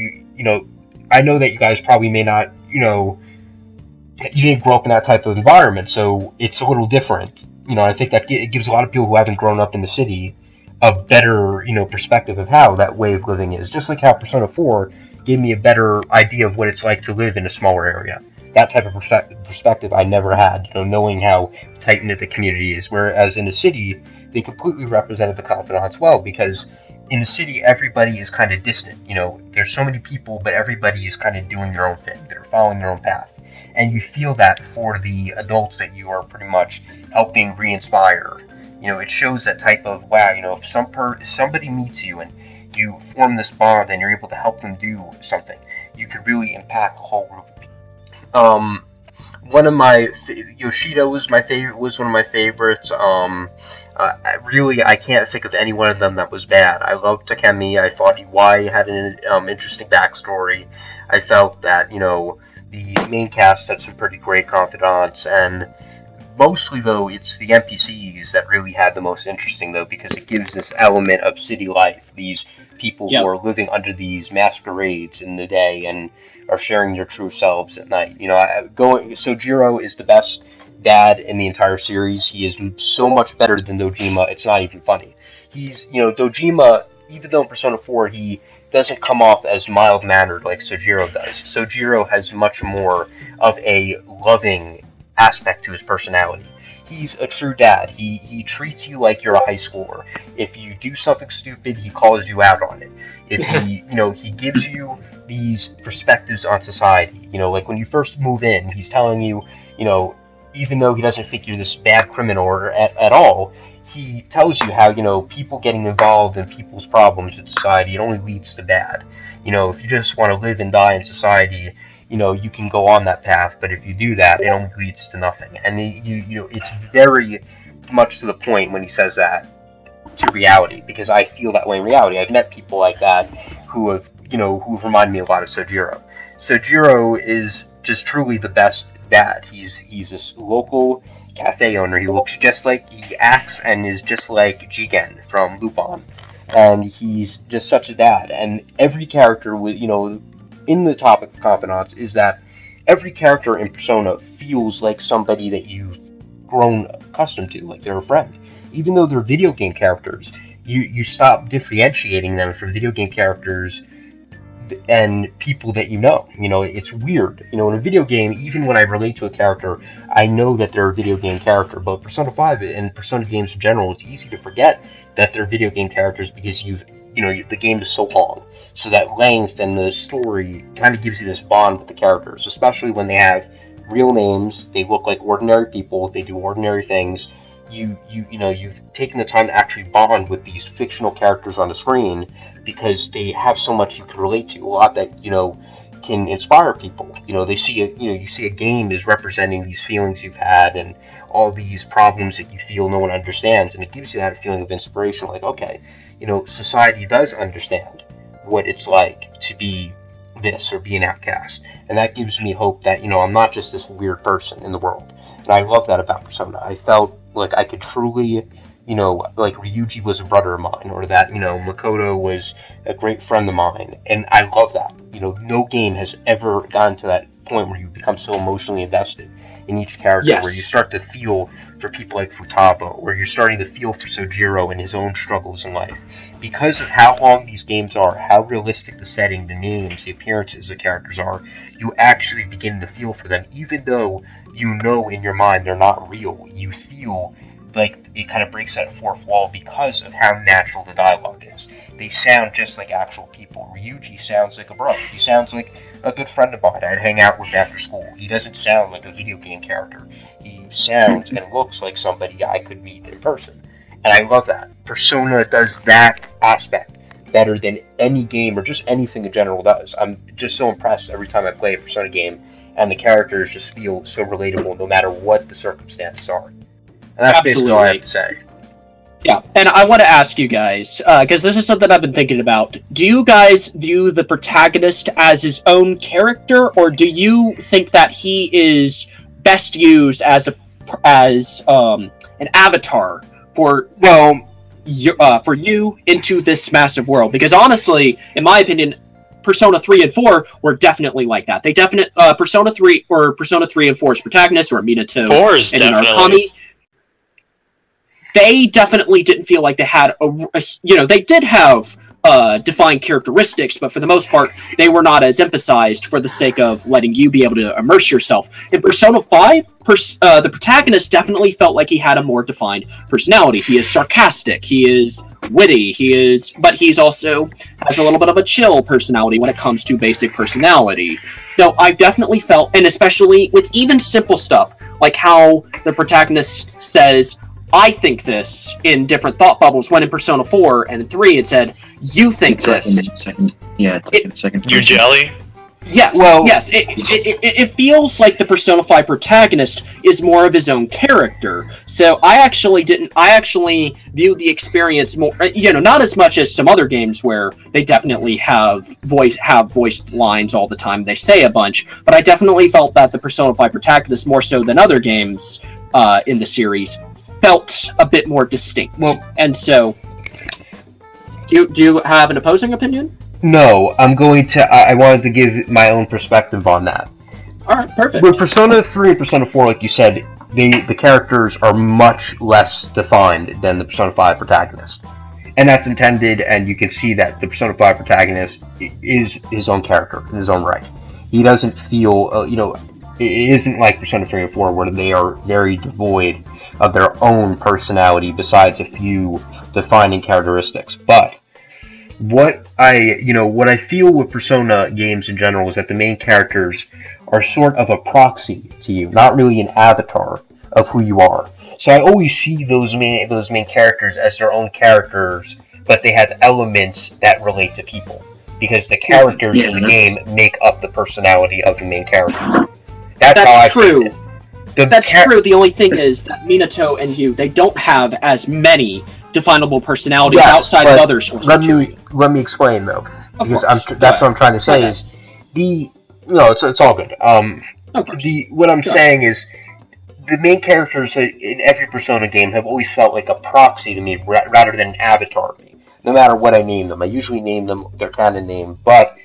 I know that you guys probably may not, you didn't grow up in that type of environment, so it's a little different. I think that it gives a lot of people who haven't grown up in the city a better, perspective of how that way of living is. Just like how Persona 4 gave me a better idea of what it's like to live in a smaller area. That type of perspective I never had, knowing how tight-knit the community is. Whereas in the city, they completely represented the confidants well, because in the city, everybody is kind of distant. There's so many people, but everybody is kind of doing their own thing. They're following their own path. And you feel that for the adults that you are pretty much helping re-inspire. It shows that type of, wow, if somebody meets you and you form this bond and you're able to help them do something, you could really impact the whole group of people. One of my Yoshida was one of my favorites. I can't think of any one of them that was bad. I loved Takemi. I thought Iwai had an interesting backstory. I felt that the main cast had some pretty great confidants, and mostly, though, it's the NPCs that really had the most interesting, though, because it gives this element of city life. These people who are living under these masquerades in the day and are sharing their true selves at night. You know, Sojiro is the best dad in the entire series. He is so much better than Dojima, it's not even funny. Dojima, even though in Persona 4 he doesn't come off as mild-mannered like Sojiro does. Sojiro has much more of a loving aspect to his personality. He's a true dad. He treats you like you're a high schooler. If you do something stupid, he calls you out on it. If he, he gives you these perspectives on society. Like when you first move in, he's telling you, even though he doesn't think you're this bad criminal at all, he tells you how, people getting involved in people's problems in society, it only leads to bad. If you just want to live and die in society, you can go on that path, but if you do that, it only leads to nothing. And it's very much to the point when he says that to reality, because I feel that way in reality. I've met people like that who remind me a lot of Sojiro. Sojiro is just truly the best dad. He's this local cafe owner. He acts and is just like Jigen from Lupin, and he's just such a dad. And every character in the topic of confidants is that every character in Persona feels like somebody that you've grown accustomed to, like they're a friend. Even though they're video game characters, you stop differentiating them from video game characters and people that it's weird. In a video game, even when I relate to a character, I know that they're a video game character. But Persona 5 and Persona games in general, it's easy to forget that they're video game characters because the game is so long. So that length and the story kind of gives you this bond with the characters, especially when they have real names, they look like ordinary people, they do ordinary things. You've taken the time to actually bond with these fictional characters on the screen because they have so much you can relate to, a lot that can inspire people. You see a game is representing these feelings you've had and all these problems that you feel no one understands, and it gives you that feeling of inspiration, like, okay, society does understand what it's like to be this or be an outcast, and that gives me hope that I'm not just this weird person in the world. And I love that about Persona. I felt like I could truly, like Ryuji was a brother of mine, or that, Makoto was a great friend of mine, and I love that. No game has ever gotten to that point where you become so emotionally invested in each character, where you start to feel for people like Futaba, or you're starting to feel for Sojiro and his own struggles in life. Because of how long these games are, how realistic the setting, the names, the appearances of characters are, you actually begin to feel for them, even though in your mind they're not real. You feel like it kind of breaks that fourth wall because of how natural the dialogue is. They sound just like actual people. Ryuji sounds like a bro. He sounds like a good friend of mine I'd hang out with after school. He doesn't sound like a video game character. He sounds and looks like somebody I could meet in person. And I love that. Persona does that aspect better than any game or just anything in general does. I'm just so impressed every time I play a Persona game, and the characters just feel so relatable no matter what the circumstances are. And that's basically all I have to say. Yeah, and I want to ask you guys, because this is something I've been thinking about. Do you guys view the protagonist as his own character, or do you think that he is best used as an avatar for you into this massive world? Because honestly, in my opinion, Persona 3 and 4 were definitely like that. They Persona 3 and 4's protagonist, or Minato 4 is and definitely... Narukami, they definitely didn't feel like they had they did have defined characteristics, but for the most part, they were not as emphasized for the sake of letting you be able to immerse yourself. In Persona 5, the protagonist definitely felt like he had a more defined personality. He is sarcastic, he is witty, but he's also has a little bit of a chill personality when it comes to basic personality. No, I've definitely felt, and especially with even simple stuff, like how the protagonist says, I think this, in different thought bubbles, when in Persona 4 and 3 it said, you think this. Yeah, it's like in second person. You jelly? Yes, yes. It feels like the Persona 5 protagonist is more of his own character. So I actually view the experience more, not as much as some other games where they definitely have voiced lines all the time. They say a bunch, but I definitely felt that the Persona 5 protagonist, more so than other games in the series, felt a bit more distinct. Well, and so, do you have an opposing opinion? No, I wanted to give my own perspective on that. Alright, perfect. With Persona 3 and Persona 4, like you said, the characters are much less defined than the Persona 5 protagonist. And that's intended, and you can see that the Persona 5 protagonist is his own character, in his own right. He doesn't feel, it isn't like Persona 3 and 4 where they are very devoid of their own personality besides a few defining characteristics. But what I feel with Persona games in general is that the main characters are sort of a proxy to you, not really an avatar of who you are. So I always see those main characters as their own characters, but they have elements that relate to people, because the characters in the game make up the personality of the main character. That's true. That's true. The only thing is that Minato and you, they don't have as many definable personalities outside of other sources. Let me explain though, because that's what I'm trying to say is it's all good. What I'm saying is the main characters in every Persona game have always felt like a proxy to me rather than an avatar of me. No matter what I name them, I usually name them their canon name, but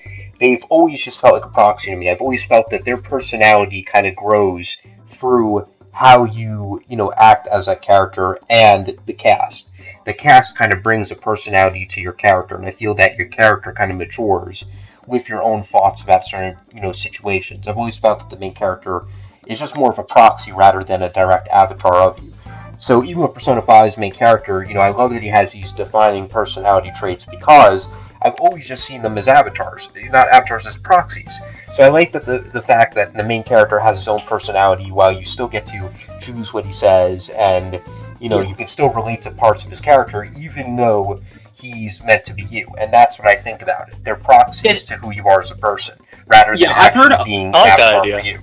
they've always just felt like a proxy to me. I've always felt that their personality kind of grows through how you act as a character and the cast. The cast kind of brings a personality to your character, and I feel that your character kind of matures with your own thoughts about certain situations. I've always felt that the main character is just more of a proxy rather than a direct avatar of you. So even with Persona 5's main character, I love that he has these defining personality traits because I've always just seen them as avatars, not avatars as proxies. So I like that the fact that the main character has his own personality while you still get to choose what he says, and you can still relate to parts of his character even though he's meant to be you. And that's what I think about it. They're proxies to who you are as a person, rather than actually being an avatar for you.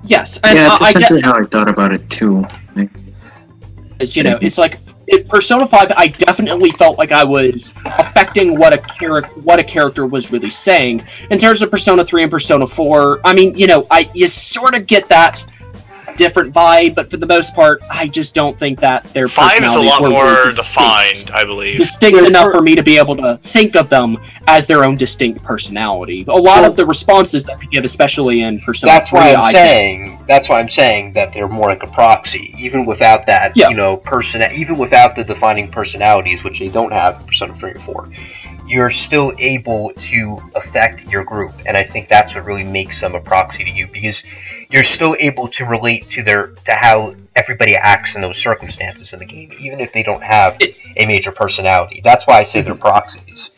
Yes, and that's essentially how I thought about it too. It's like in Persona 5, I definitely felt like I was affecting what a character was really saying. In terms of Persona 3 and Persona 4, I mean, you sort of get that different vibe, but for the most part, I just don't think that their personalities 5 is a lot more defined, I believe. Distinct enough for me to be able to think of them as their own distinct personality. A lot of the responses that we get, especially in Persona 3, that's why I'm saying that they're more like a proxy, even without that, even without the defining personalities, which they don't have in Persona 3 or 4. You're still able to affect your group, and I think that's what really makes them a proxy to you, because you're still able to relate to how everybody acts in those circumstances in the game, even if they don't have a major personality. That's why I say they're proxies.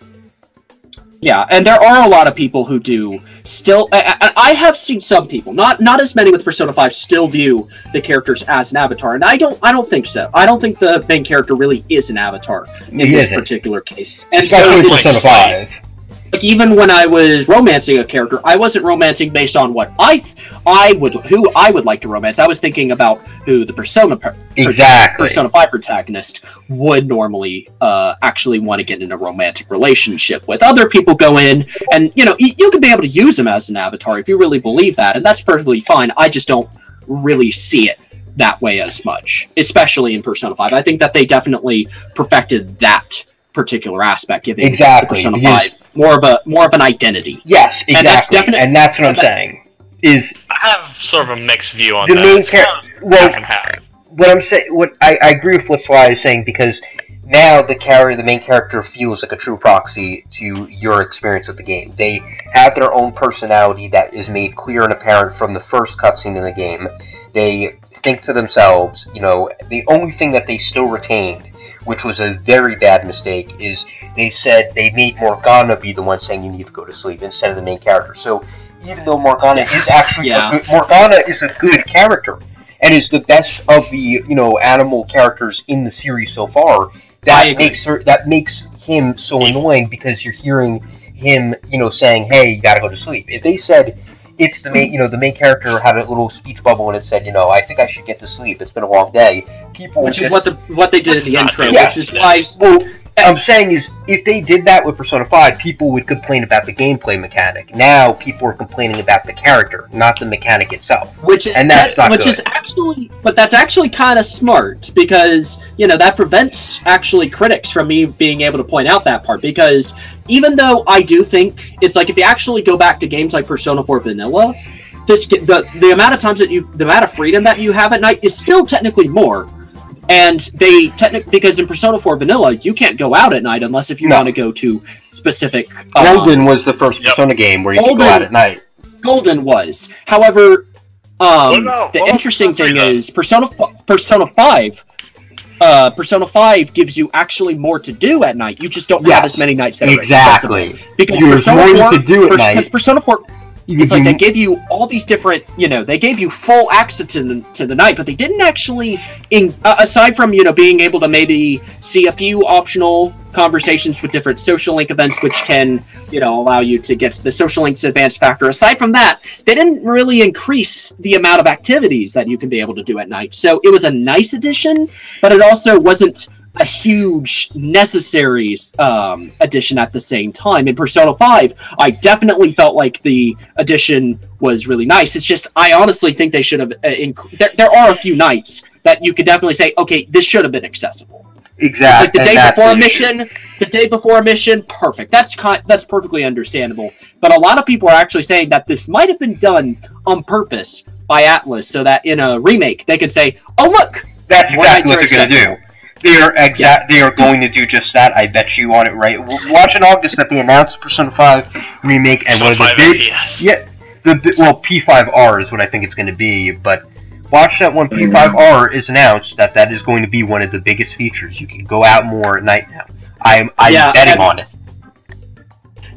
Yeah, and there are a lot of people who do still. I have seen some people, not as many with Persona 5, still view the characters as an avatar, and I don't think so. I don't think the main character really is an avatar in this particular case. And especially so Persona 5. Like, even when I was romancing a character, I wasn't romancing based on what who I would like to romance. I was thinking about who the Persona 5 protagonist would normally actually want to get in a romantic relationship with. Other people go in, and you can be able to use them as an avatar if you really believe that, and that's perfectly fine. I just don't really see it that way as much, especially in Persona 5. I think that they definitely perfected that particular aspect, giving Persona 5 more of an identity. Yes, exactly, and that's what I'm saying. I have sort of a mixed view on the main character. What I agree with what Sly is saying, because now the main character feels like a true proxy to your experience with the game. They have their own personality that is made clear and apparent from the first cutscene in the game. They think to themselves, the only thing that they still retained, which was a very bad mistake, is they said they made Morgana be the one saying you need to go to sleep instead of the main character. So even though Morgana is actually Morgana is a good character and is the best of the animal characters in the series so far, that makes him so annoying, because you're hearing him, saying, "Hey, you gotta go to sleep." If they said it's the main, the main character had a little speech bubble and it said, "I think I should get to sleep. It's been a long day." Which is what they did in the intro. Yes. Which is why. Well, I'm saying is, if they did that with Persona 5, people would complain about the gameplay mechanic. Now, people are complaining about the character, not the mechanic itself. That's actually kind of smart, because, that prevents, actually, critics from me being able to point out that part, because even though I do think, it's like, if you actually go back to games like Persona 4 Vanilla, the amount of times the amount of freedom that you have at night is still technically more. And because in Persona 4 Vanilla, you can't go out at night unless if you want to go to specific... Golden was the first Persona game where you could go out at night. Golden was. However, the interesting thing is Persona 5 gives you actually more to do at night. You just don't have as many nights that are accessible. Because there's more to do at night. Persona 4... It's like they gave you all these different, they gave you full access to the night, but they didn't actually, aside from, being able to maybe see a few optional conversations with different social link events, which can, allow you to get the social links advanced factor. Aside from that, they didn't really increase the amount of activities that you can be able to do at night. So it was a nice addition, but it also wasn't a huge necessary addition at the same time. In Persona 5, I definitely felt like the addition was really nice. It's just, I honestly think they should have... there are a few nights that you could definitely say, okay, this should have been accessible. Exactly. It's like the day before a mission, perfect. That's perfectly understandable. But a lot of people are actually saying that this might have been done on purpose by Atlus, so that in a remake, they could say, oh, look! That's exactly what they're going to do. They are going to do just that. I bet you on it, right? Watch in August that they announced Persona 5 remake, and one of the big P5R is what I think it's going to be. But watch that when P5R is announced, that is going to be one of the biggest features. You can go out more at night now. I'm betting on it.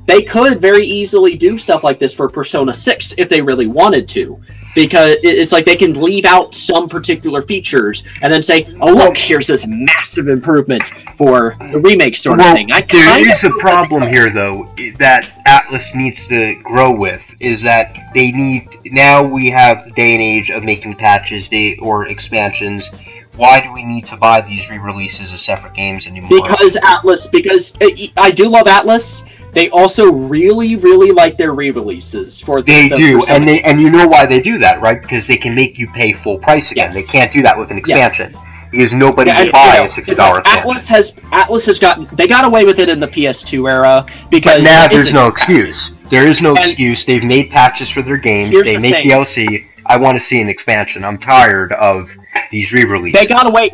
They could very easily do stuff like this for Persona 6 if they really wanted to. Because it's like they can leave out some particular features and then say, oh, look, here's this massive improvement for the remake sort of thing. There is a problem here, though, that Atlus needs to grow with, is that they need... Now we have the day and age of making patches or expansions. Why do we need to buy these re-releases of separate games anymore? Because I do love Atlus. They also really, really like their re-releases for They do, and you know why they do that, right? Because they can make you pay full price again. Yes. They can't do that with an expansion. Yes. Because nobody will buy a $60 expansion. Atlas has got away with it in the PS2 era, because... But now there's no excuse. There is no excuse. They've made patches for their games. They make DLC. I want to see an expansion. I'm tired of these re-releases. They got away.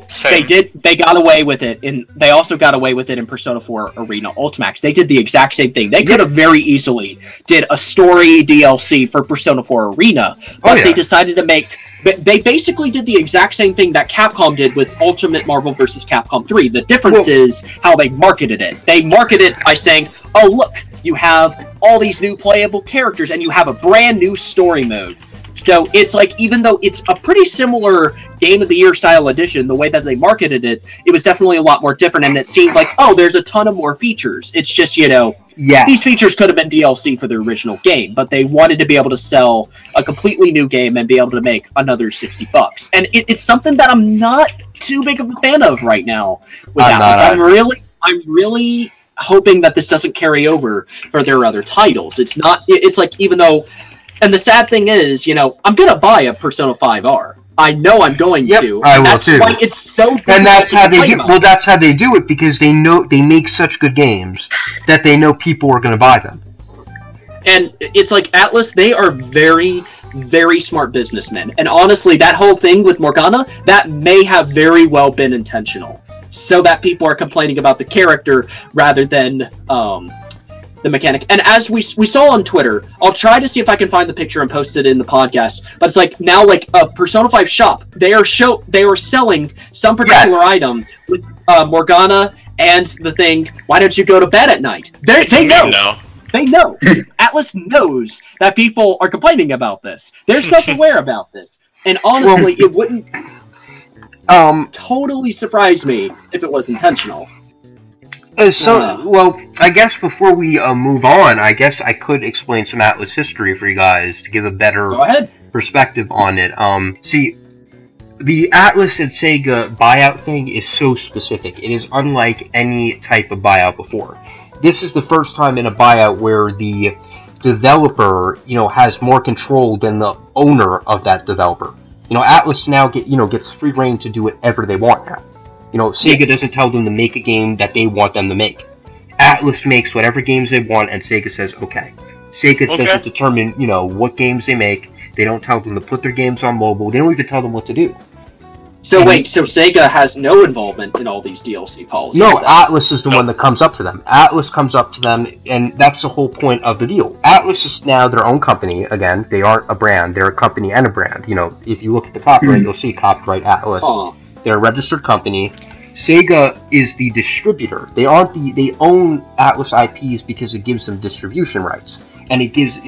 They got away with it, and they also got away with it in Persona 4 Arena Ultimax. They did the exact same thing. They could have very easily did a story DLC for Persona 4 Arena, but they decided to make. They basically did the exact same thing that Capcom did with Ultimate Marvel vs. Capcom 3. The difference is how they marketed it. They marketed it by saying, "Oh, look, you have all these new playable characters, and you have a brand new story mode." So it's like, even though it's a pretty similar Game of the Year style edition, the way that they marketed it, it was definitely a lot more different, and it seemed like, oh, there's a ton of more features. It's just, these features could have been DLC for the original game, but they wanted to be able to sell a completely new game and be able to make another $60. And it's something that I'm not too big of a fan of right now with Atlas. I'm really hoping that this doesn't carry over for their other titles. It's like, even though... And the sad thing is, I'm going to buy a Persona 5R. I know I'm going to. I will too. Why it's so difficult. And that's how they do. Well, that's how they do it, because they know they make such good games that they know people are going to buy them. And it's like Atlus, they are very, very smart businessmen. And honestly, that whole thing with Morgana, that may have very well been intentional, so that people are complaining about the character rather than the mechanic. And as we saw on Twitter, I'll try to see if I can find the picture and post it in the podcast, but it's like now, like a Persona 5 shop, they are selling some particular item with Morgana and the thing, why don't you go to bed at night? They know. They know. Atlus knows that people are complaining about this. They're self-aware about this. And honestly, it wouldn't totally surprise me if it was intentional. Well, I guess before we move on, I guess I could explain some Atlas history for you guys to give a better perspective on it. See, the Atlas and Sega buyout thing is so specific. It is unlike any type of buyout before. This is the first time in a buyout where the developer, has more control than the owner of that developer. Atlas now gets free reign to do whatever they want now. Sega doesn't tell them to make a game that they want them to make. Atlas makes whatever games they want, and Sega says, okay. Sega doesn't determine, what games they make. They don't tell them to put their games on mobile. They don't even tell them what to do. So wait, so Sega has no involvement in all these DLC policies? No, then? Atlas is the one that comes up to them. Atlas comes up to them, and that's the whole point of the deal. Atlas is now their own company. Again, they aren't a brand. They're a company and a brand. If you look at the copyright, you'll see copyright Atlas. They're a registered company. Sega is the distributor. They own Atlas IPs because it gives them distribution rights. And it gives,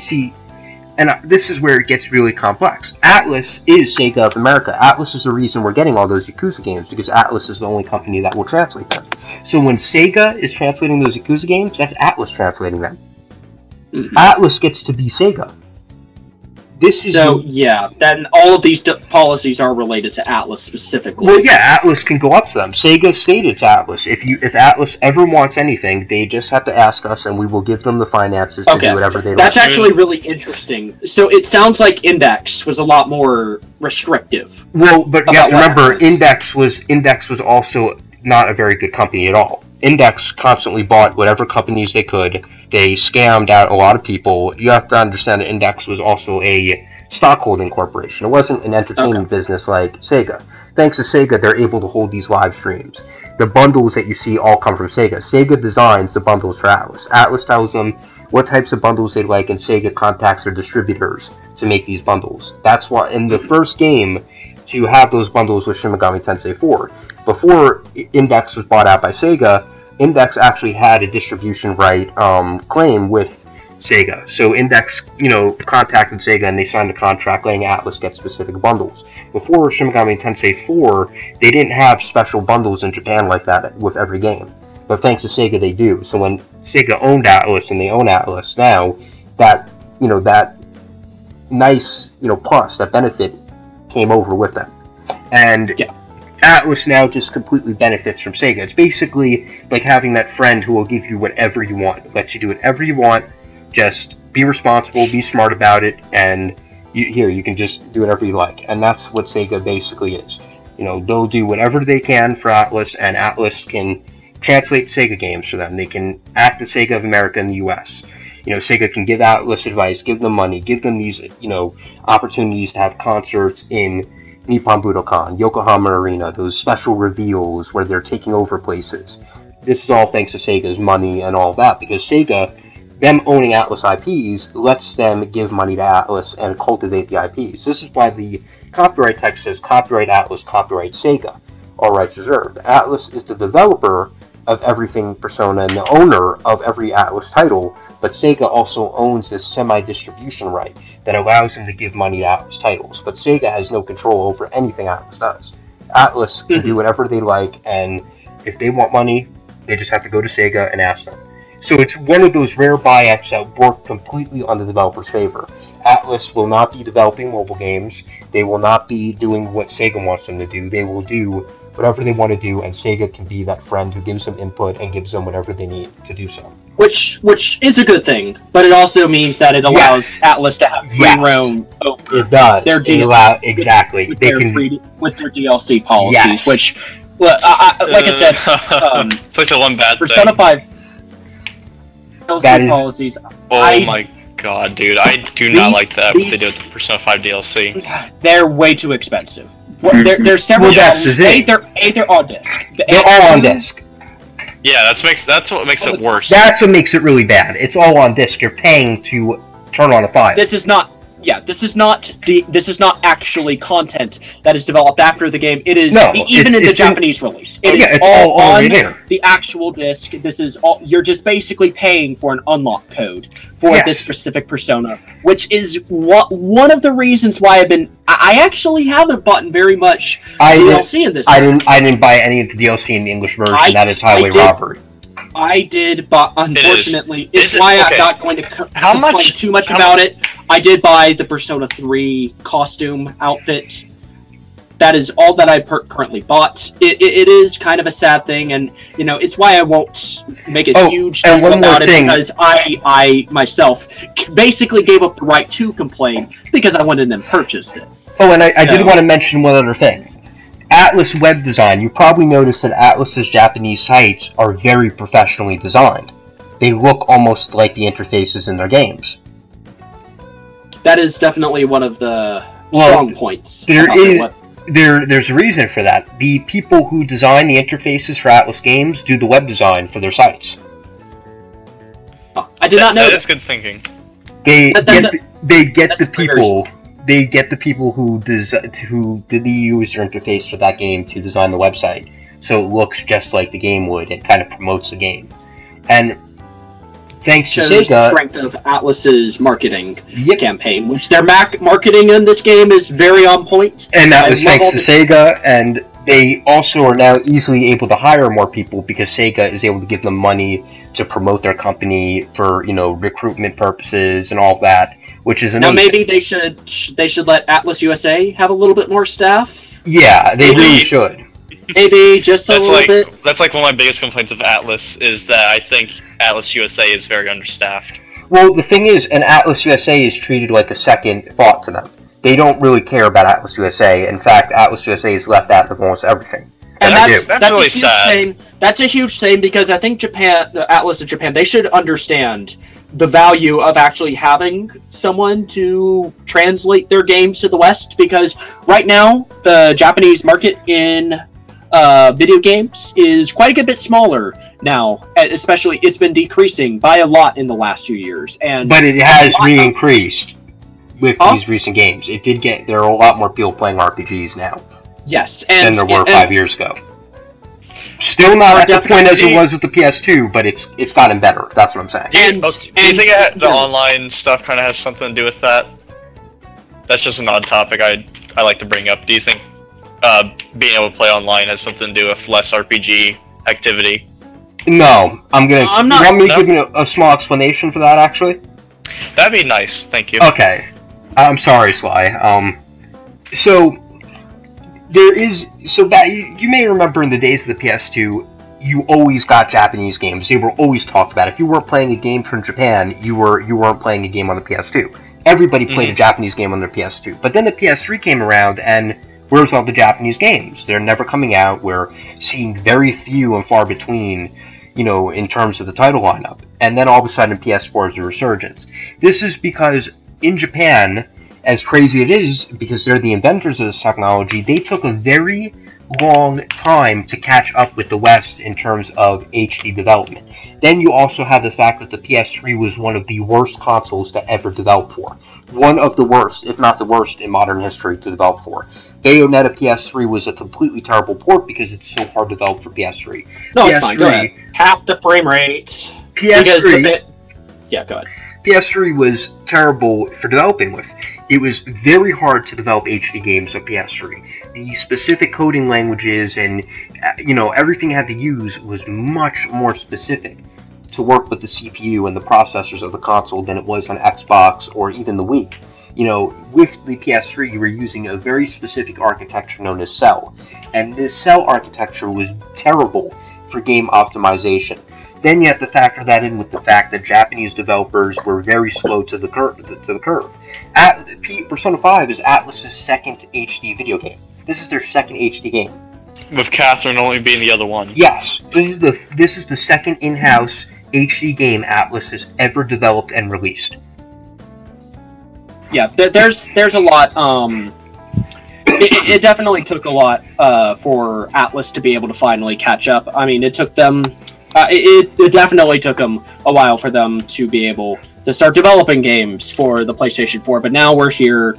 and this is where it gets really complex. Atlas is Sega of America. Atlas is the reason we're getting all those Yakuza games, because Atlas is the only company that will translate them. So when Sega is translating those Yakuza games, that's Atlas translating them. Atlas gets to be Sega. Then all of these policies are related to Atlas specifically. Well, yeah, Atlas can go up to them. Sega stated to Atlas, if Atlas ever wants anything, they just have to ask us, and we will give them the finances to do whatever they like. That's actually really interesting. So it sounds like Index was a lot more restrictive. Well, but you have to remember, Index was also not a very good company at all. Index constantly bought whatever companies they could. They scammed out a lot of people. You have to understand that Index was also a stockholding corporation. It wasn't an entertainment business like Sega. Thanks to Sega, they're able to hold these live streams. The bundles that you see all come from Sega. Sega designs the bundles for Atlas. Atlas tells them what types of bundles they like, and Sega contacts their distributors to make these bundles. That's why in the first game to have those bundles was Shin Megami Tensei 4. Before Index was bought out by Sega, Index actually had a distribution right claim with Sega. So Index, contacted Sega and they signed a contract letting Atlas get specific bundles. Before Shin Megami Tensei 4, they didn't have special bundles in Japan like that with every game. But thanks to Sega, they do. So when Sega owned Atlas and they own Atlas now, that nice, plus, that benefit came over with them. And Atlas now just completely benefits from Sega. It's basically like having that friend who will give you whatever you want. Lets you do whatever you want. Just be responsible, be smart about it, and you can just do whatever you like. And that's what Sega basically is. They'll do whatever they can for Atlas, and Atlas can translate Sega games for them. They can act as Sega of America in the US. Sega can give Atlas advice, give them money, give them these, opportunities to have concerts in Nippon Budokan, Yokohama Arena, those special reveals where they're taking over places. This is all thanks to Sega's money and all that, because Sega, them owning Atlas IPs, lets them give money to Atlas and cultivate the IPs. This is why the copyright text says copyright Atlas, copyright Sega, all rights reserved. Atlas is the developer of everything Persona and the owner of every Atlas title, but Sega also owns this semi-distribution right that allows them to give money to Atlas titles. But Sega has no control over anything Atlas does. Atlas can do whatever they like, and if they want money, they just have to go to Sega and ask them. So it's one of those rare buyouts that work completely on the developer's favor. Atlas will not be developing mobile games. They will not be doing what Sega wants them to do. They will do whatever they want to do, and Sega can be that friend who gives them input and gives them whatever they need to do so. Which is a good thing, but it also means that it allows Atlas to have free roam. It does. Exactly. With their DLC policies, which, like I said, such a one bad Persona thing. 5 DLC policies. My god, dude, I do not like that. What they do with the Persona 5 DLC. They're way too expensive. There's several dollars. They're on disc. They're all on disc. Yeah, that's what makes it worse. That's what makes it really bad. It's all on disc. You're paying to turn on a file. This is not actually content that is developed after the game. It is even in the Japanese release. It's all on the actual disc. This is all. You're just basically paying for an unlock code for this specific Persona, which is one of the reasons why I actually haven't bought very much DLC in this. I didn't buy any of the DLC in the English version. That is highway robbery. I did, but unfortunately, it's why I'm not going to complain too much about it. I did buy the Persona 3 costume outfit. That is all that I currently bought. It is kind of a sad thing, and it's why I won't make a huge deal about it, because I myself basically gave up the right to complain because I went in and purchased it. Oh, and I did want to mention one other thing. Atlas web design. You probably noticed that Atlas's Japanese sites are very professionally designed. They look almost like the interfaces in their games. That is definitely one of the strong points. There's a reason for that. The people who design the interfaces for Atlas games do the web design for their sites. Oh, I did not know. That is good thinking. They get the people who did the user interface for that game to design the website, so it looks just like the game would and kind of promotes the game. And thanks to Sega, the strength of Atlas's marketing campaign, which their marketing in this game is very on point. And that was thanks to Sega, and they also are now easily able to hire more people because Sega is able to give them money to promote their company for recruitment purposes and all of that, which is amazing. Now maybe they should let Atlas USA have a little bit more staff. Yeah, they really should. Maybe just a little bit. That's like one of my biggest complaints of Atlas, is that I think Atlas USA is very understaffed. Well, the thing is, an Atlas USA is treated like a second thought to them. They don't really care about Atlas USA. In fact, Atlas USA is left out of almost everything. And that's really sad. That's a huge shame, because I think Atlas in Japan, they should understand the value of actually having someone to translate their games to the West, because right now the Japanese market in video games is quite a good bit smaller now. Especially, it's been decreasing by a lot in the last few years, but it has re-increased with these recent games. There are a lot more people playing RPGs now. Yes, than there were 5 years ago. Still not at the point as it was with the PS2, but it's gotten better. That's what I'm saying. Do you think the online stuff kind of has something to do with that? That's just an odd topic I like to bring up. Do you think being able to play online has something to do with less RPG activity? No, you want me to give you a small explanation for that, actually? That'd be nice, thank you. Okay. I'm sorry, Sly. You may remember in the days of the PS2, you always got Japanese games. They were always talked about. If you weren't playing a game from Japan, you weren't playing a game on the PS2. Everybody played a Japanese game on their PS2. But then the PS3 came around, and where's all the Japanese games? They're never coming out. We're seeing very few and far between, in terms of the title lineup. And then all of a sudden, PS4 is a resurgence. This is because in Japan, as crazy it is, because they're the inventors of this technology, they took a very long time to catch up with the West in terms of HD development. Then you also have the fact that the PS3 was one of the worst consoles to ever develop for. One of the worst, if not the worst, in modern history to develop for. Bayonetta PS3 was a completely terrible port because it's so hard to develop for PS3. No, it's fine. Go ahead. Half the frame rate. PS3. Yeah, go ahead. PS3 was terrible for developing with. It was very hard to develop HD games on PS3. The specific coding languages and, everything you had to use was much more specific to work with the CPU and the processors of the console than it was on Xbox or even the Wii. With the PS3, you were using a very specific architecture known as Cell. And this Cell architecture was terrible for game optimization. Then you have to factor that in with the fact that Japanese developers were very slow to the curve. Persona 5 is Atlas's second HD video game. This is their second HD game. With Catherine only being the other one. Yes, this is the second in-house HD game Atlas has ever developed and released. Yeah, there's a lot. It definitely took a lot for Atlas to be able to finally catch up. I mean, it took them. It definitely took them a while for them to be able to start developing games for the PlayStation 4, but now we're here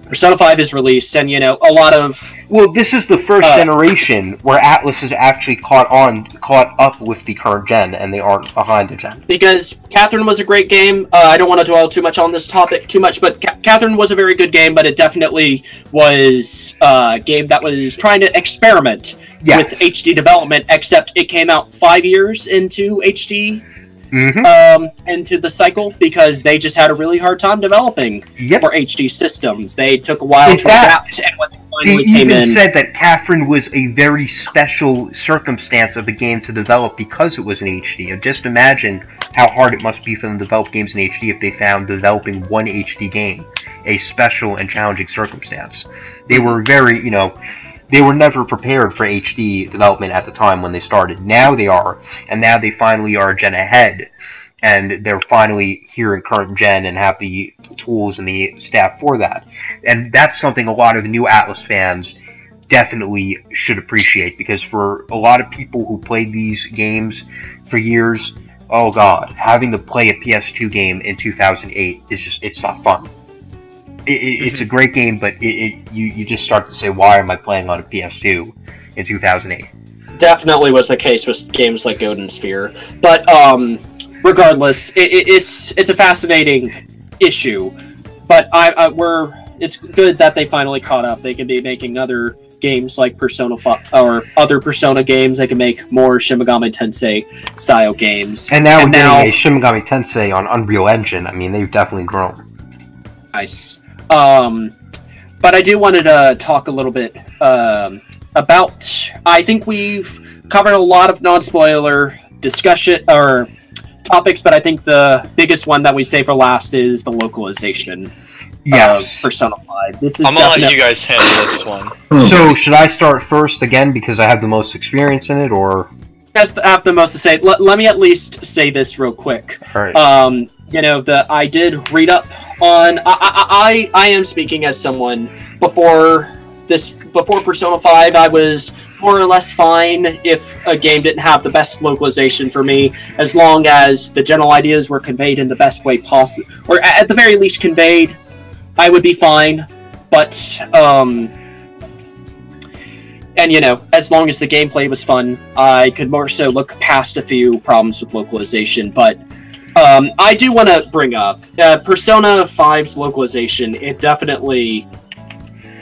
Persona 5 is released, and a lot of... Well, this is the first generation where Atlas has actually caught up with the current gen, and they aren't behind the gen. Because Catherine was a great game. I don't want to dwell too much on this topic too much, but Catherine was a very good game, but it definitely was a game that was trying to experiment with HD development, except it came out 5 years into HD. Into the cycle, because they just had a really hard time developing for HD systems. They took a while to adapt, and when they finally came in... They even said that Catherine was a very special circumstance of a game to develop because it was in HD. And just imagine how hard it must be for them to develop games in HD if they found developing one HD game a special and challenging circumstance. They were very, they were never prepared for HD development at the time when they started. Now they are, and now they finally are a gen ahead, and they're finally here in current gen and have the tools and the staff for that. And that's something a lot of new Atlas fans definitely should appreciate, because for a lot of people who played these games for years, oh god, having to play a PS2 game in 2008 is just, it's not fun. It's a great game, but you just start to say, why am I playing on a PS2 in 2008? Definitely was the case with games like Golden Sphere. But regardless, it's a fascinating issue. But it's good that they finally caught up. They can be making other games like Persona 5 or other Persona games. They can make more Shin Megami Tensei style games. And now we're getting a Shin Megami Tensei on Unreal Engine. I mean, they've definitely grown. Nice. But I do wanted to talk a little bit about... I think we've covered a lot of non-spoiler discussion or topics, but I think the biggest one that we save for last is the localization of Persona 5. I'm gonna let you guys handle this one. So, should I start first again because I have the most experience in it, or...? I have the most to say. Let me at least say this real quick. All right. I did read up on... I am speaking as someone before Persona 5, I was more or less fine if a game didn't have the best localization for me, as long as the general ideas were conveyed in the best way possible, or at the very least conveyed, I would be fine. But, as long as the gameplay was fun, I could more so look past a few problems with localization. But I do want to bring up Persona 5's localization. It definitely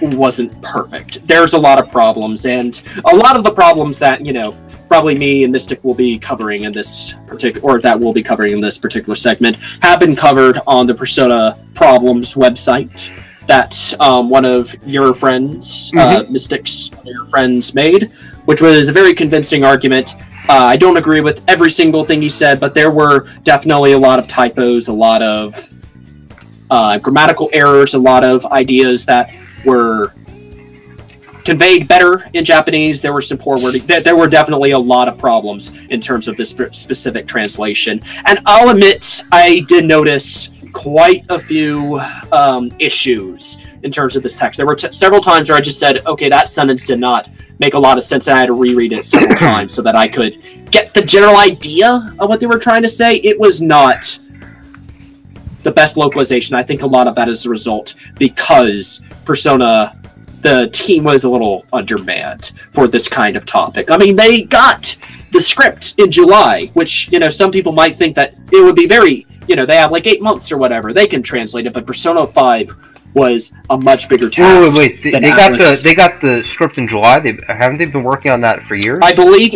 wasn't perfect. There's a lot of problems, and a lot of the problems that, probably me and Mystic will be covering in this particular segment have been covered on the Persona Problems website that one of your friends, Mystic's your friends, made, which was a very convincing argument. I don't agree with every single thing he said, but there were definitely a lot of typos, a lot of grammatical errors, a lot of ideas that were conveyed better in Japanese. There were some poor wording. There were definitely a lot of problems in terms of this specific translation. And I'll admit, I did notice quite a few issues in terms of this text. There were several times where I just said, okay, that sentence did not make a lot of sense, and I had to reread it several times so that I could get the general idea of what they were trying to say. It was not the best localization. I think a lot of that is a result because Persona, the team was a little undermanned for this kind of topic. I mean, they got the script in July, which, some people might think that it would be very, they have like 8 months or whatever. They can translate it, but Persona 5 was a much bigger task. Wait. They got the script in July. Haven't they been working on that for years? I believe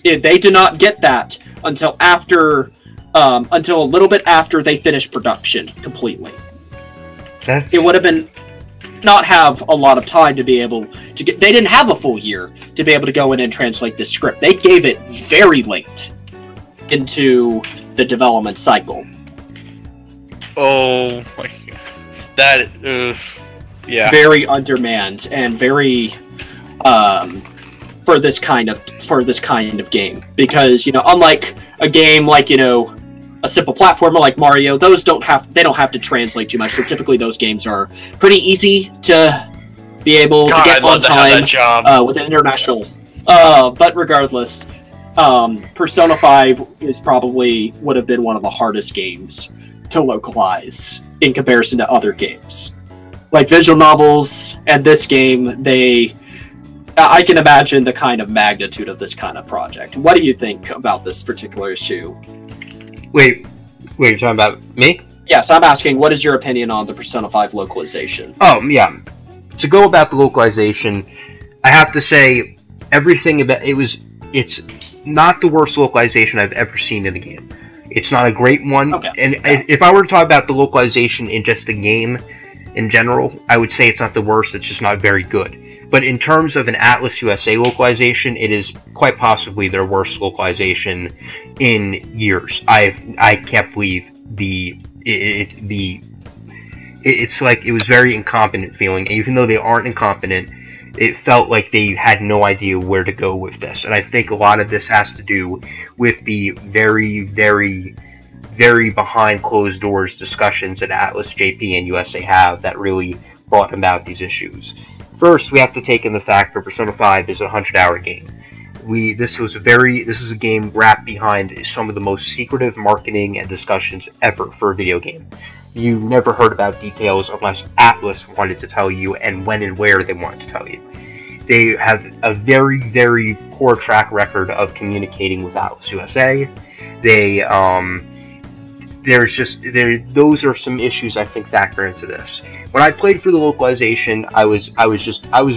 they did not get that until until a little bit after they finished production completely. It would have been not have a lot of time to be able to get. They didn't have a full year to be able to go in and translate this script. They gave it very late into the development cycle. Oh my god. That yeah. Very undermanned and very for this kind of game, because unlike a game like a simple platformer like Mario, they don't have to translate too much. So typically those games are pretty easy to be able to get on time with an international. But regardless, Persona 5 would have been one of the hardest games to localize in comparison to other games. like visual novels and this game, I can imagine the kind of magnitude of this kind of project. What do you think about this particular issue? Wait, you're talking about me? Yes, I'm asking, what is your opinion on the Persona 5 localization? Oh, yeah. To go about the localization, I have to say, everything about it's not the worst localization I've ever seen in a game. It's not a great one. Okay. And if I were to talk about the localization in just the game in general, I would say it's not the worst, it's just not very good. But in terms of an Atlas USA localization, it is quite possibly their worst localization in years. I can't believe it's like it was very incompetent feeling. Even though they aren't incompetent, it felt like they had no idea where to go with this. And I think a lot of this has to do with the very, very, very behind closed doors discussions that Atlas, JP, and USA have that really brought about these issues. First, we have to take in the fact that Persona 5 is a 100-hour game. This was a game wrapped behind some of the most secretive marketing and discussions ever for a video game. You never heard about details unless Atlas wanted to tell you, and when and where they wanted to tell you. They have a very, very poor track record of communicating with Atlas USA. Those are some issues I think factor into this. When I played for the localization, I was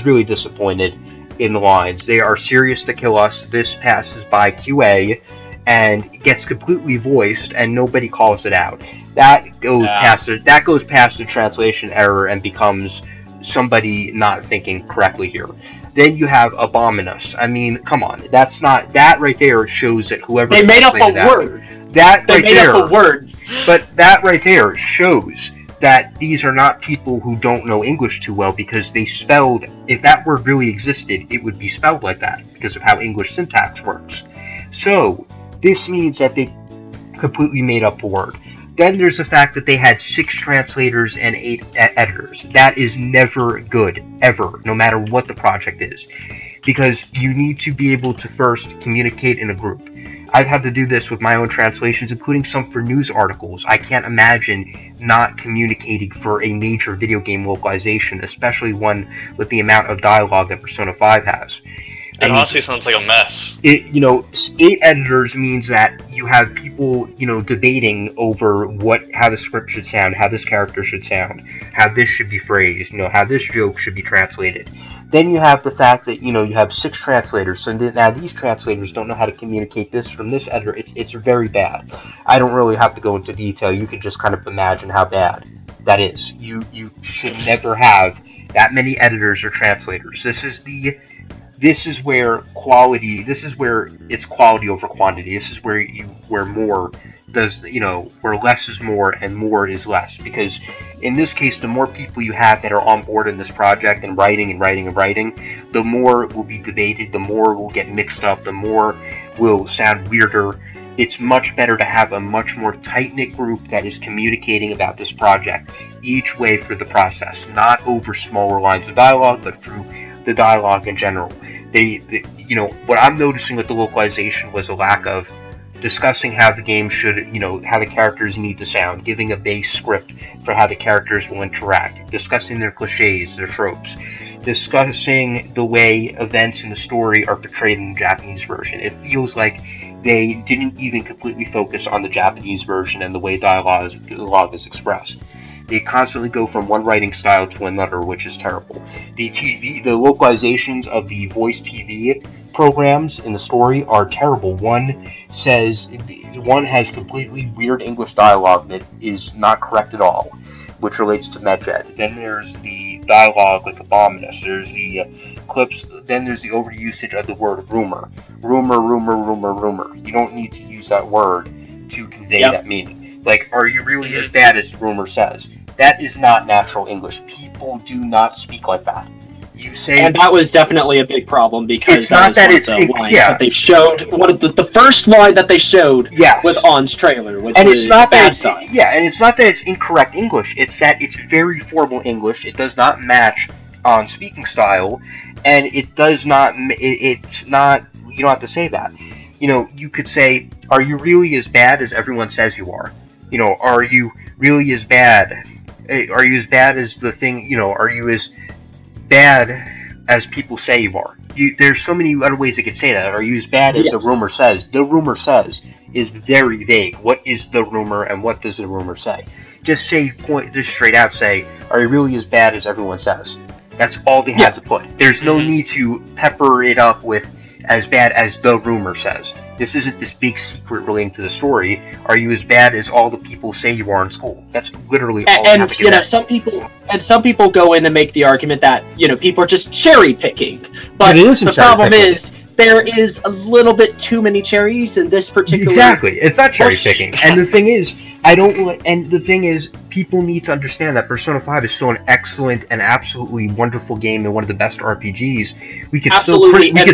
really disappointed in the lines. They are serious to kill us. This passes by QA and gets completely voiced, and nobody calls it out. That goes past the translation error and becomes somebody not thinking correctly here. Then you have Abominus. I mean, come on, that right there shows that whoever they made up a word. They made up a word. But that right there shows that these are not people who don't know English too well, because they spelled, if that word really existed, it would be spelled like that, because of how English syntax works. So, this means that they completely made up a word. Then there's the fact that they had 6 translators and 8 editors. That is never good, ever, no matter what the project is. Because you need to be able to first communicate in a group. I've had to do this with my own translations, including some for news articles. I can't imagine not communicating for a major video game localization, especially one with the amount of dialogue that Persona 5 has. It honestly sounds like a mess. 8 editors means that you have people, debating over how the script should sound, how this character should sound, how this should be phrased, how this joke should be translated. Then you have the fact that, you have 6 translators, so now these translators don't know how to communicate this from this editor. It's very bad. I don't really have to go into detail. You can just kind of imagine how bad that is. You should never have that many editors or translators. This is where it's quality over quantity. This is where where less is more and more is less. Because in this case, the more people you have that are on board in this project and writing, the more will be debated, the more will get mixed up, the more will sound weirder. It's much better to have a much more tight-knit group that is communicating about this project each way through the process, not over smaller lines of dialogue, but through the dialogue in general. What I'm noticing with the localization was a lack of discussing how the game should, how the characters need to sound, giving a base script for how the characters will interact, discussing their cliches, their tropes, discussing the way events in the story are portrayed in the Japanese version. It feels like they didn't even completely focus on the Japanese version and the way dialogue is expressed. They constantly go from one writing style to another, which is terrible. The localizations of the voice TV programs in the story are terrible. One has completely weird English dialogue that is not correct at all, which relates to Medjed. Then there's the dialogue with Abominus. There's the clips. Then there's the overusage of the word rumor. Rumor. You don't need to use that word to convey that meaning. Like, are you really as bad as the rumor says? That is not natural English. People do not speak like that. And that was definitely a big problem, because that they showed. One of the first line that they showed with On's trailer, which and it's not that it's not that it's incorrect English. It's that it's very formal English. It does not match on speaking style, and it does not. It's not. You don't have to say that. You could say, "Are you really as bad as everyone says you are?" Are you really as bad Are you as bad as the thing? Are you as bad as people say you are? There's so many other ways they could say that. Are you as bad as the rumor says? The rumor says is very vague. What is the rumor, and what does the rumor say? Just just straight out say, are you really as bad as everyone says? That's all they have to put. There's no need to pepper it up with as bad as the rumor says. This isn't this big secret relating to the story. Are you as bad as all the people say you are in school? That's literally all. And some people go in and make the argument that people are just cherry picking. But the problem is there is a little bit too many cherries in this particular. Exactly, it's not cherry picking. And the thing is, people need to understand that Persona 5 is still an excellent and absolutely wonderful game and one of the best RPGs. We could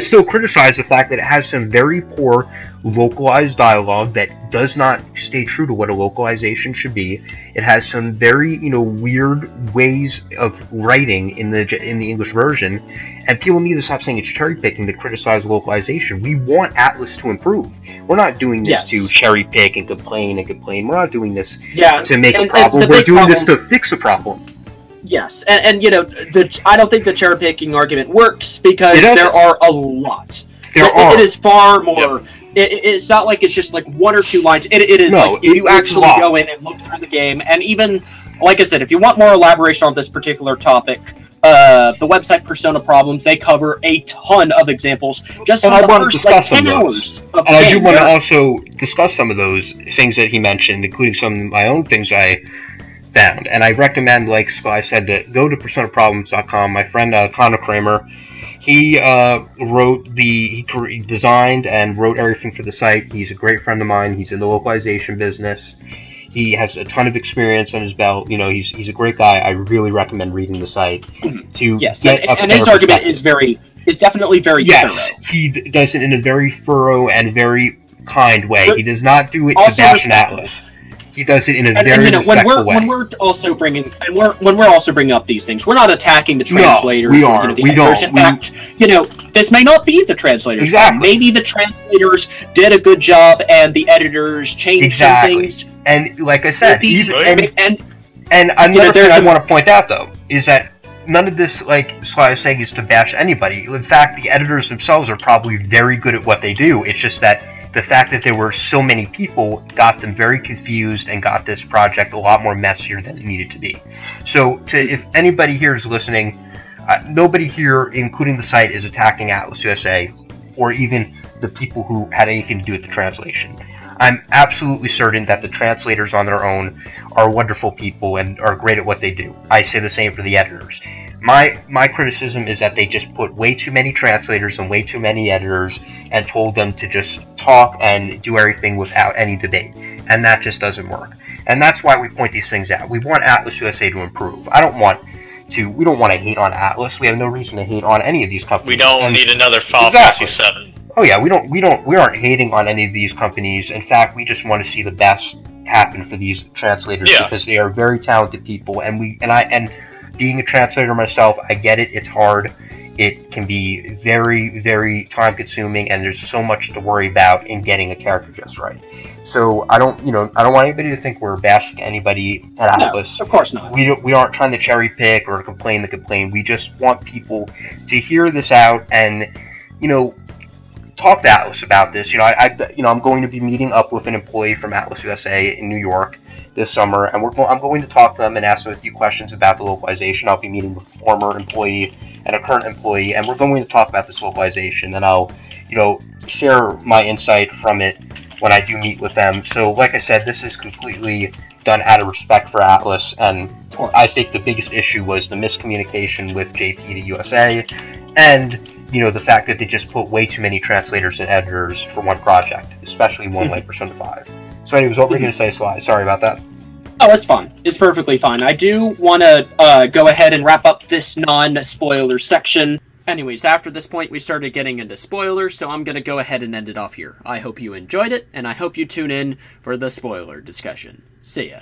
still criticize the fact that it has some very poor localized dialogue that does not stay true to what a localization should be. It has some very weird ways of writing in the English version, and people need to stop saying it's cherry picking to criticize localization. We want Atlas to improve. We're not doing this to cherry pick and complain and complain. We're not doing this to make a problem. We're doing this to fix a problem. Yes, and I don't think the cherry picking argument works because there are a lot. It is far more. Yep. It's not like it's just like one or two lines. It is if you actually go in and look through the game, and even like I said, if you want more elaboration on this particular topic, the website Persona Problems, they cover a ton of examples just from the first 10 hours of the game. I do want to also discuss some of those things that he mentioned, including some of my own things I found. And I recommend, like Sky said, to go to PersonaProblems.com. My friend Connor Kramer, he designed and wrote everything for the site. He's a great friend of mine. He's in the localization business. He has a ton of experience on his belt. He's a great guy. I really recommend reading the site to and his argument is definitely very thorough. He does it in a very thorough and very kind way. He does not do it to bash an Atlas. He does it in a very respectful way. When we're also bringing up these things, we're not attacking the translators. No, we don't. In fact, this may not be the translators. Exactly. Maybe the translators did a good job, and the editors changed some things. And like I said, and another thing I want to point out though is that none of this, like Sly is saying, is to bash anybody. In fact, the editors themselves are probably very good at what they do. It's just that the fact that there were so many people got them very confused and got this project a lot more messier than it needed to be. So, if anybody here is listening, nobody here, including the site, is attacking Atlas USA or even the people who had anything to do with the translation. I'm absolutely certain that the translators on their own are wonderful people and are great at what they do. I say the same for the editors. My criticism is that they just put way too many translators and way too many editors and told them to just talk and do everything without any debate. And that just doesn't work. And that's why we point these things out. We want Atlas USA to improve. We don't want to hate on Atlas. We have no reason to hate on any of these companies. We don't need another Final Fantasy 7. Oh yeah, we aren't hating on any of these companies. In fact, we just want to see the best happen for these translators because they are very talented people. And being a translator myself, I get it. It's hard. It can be very, very time consuming, and there's so much to worry about in getting a character just right. So I don't want anybody to think we're bashing anybody at Atlas. No, of course not. We aren't trying to cherry pick or complain the complain. We just want people to hear this out and talk to Atlas about this. I'm going to be meeting up with an employee from Atlas USA in New York this summer, and I'm going to talk to them and ask them a few questions about the localization. I'll be meeting with a former employee and a current employee, and we're going to talk about this localization, and I'll, share my insight from it when I do meet with them. So, like I said, this is completely done out of respect for Atlas, and I think the biggest issue was the miscommunication with JP to USA, and the fact that they just put way too many translators and editors for one project, especially one like Persona 5. So anyways, what were you going to say, Sly? Sorry about that. Oh, it's fine. It's perfectly fine. I do want to go ahead and wrap up this non-spoiler section. Anyways, after this point, we started getting into spoilers, so I'm going to go ahead and end it off here. I hope you enjoyed it, and I hope you tune in for the spoiler discussion. See ya.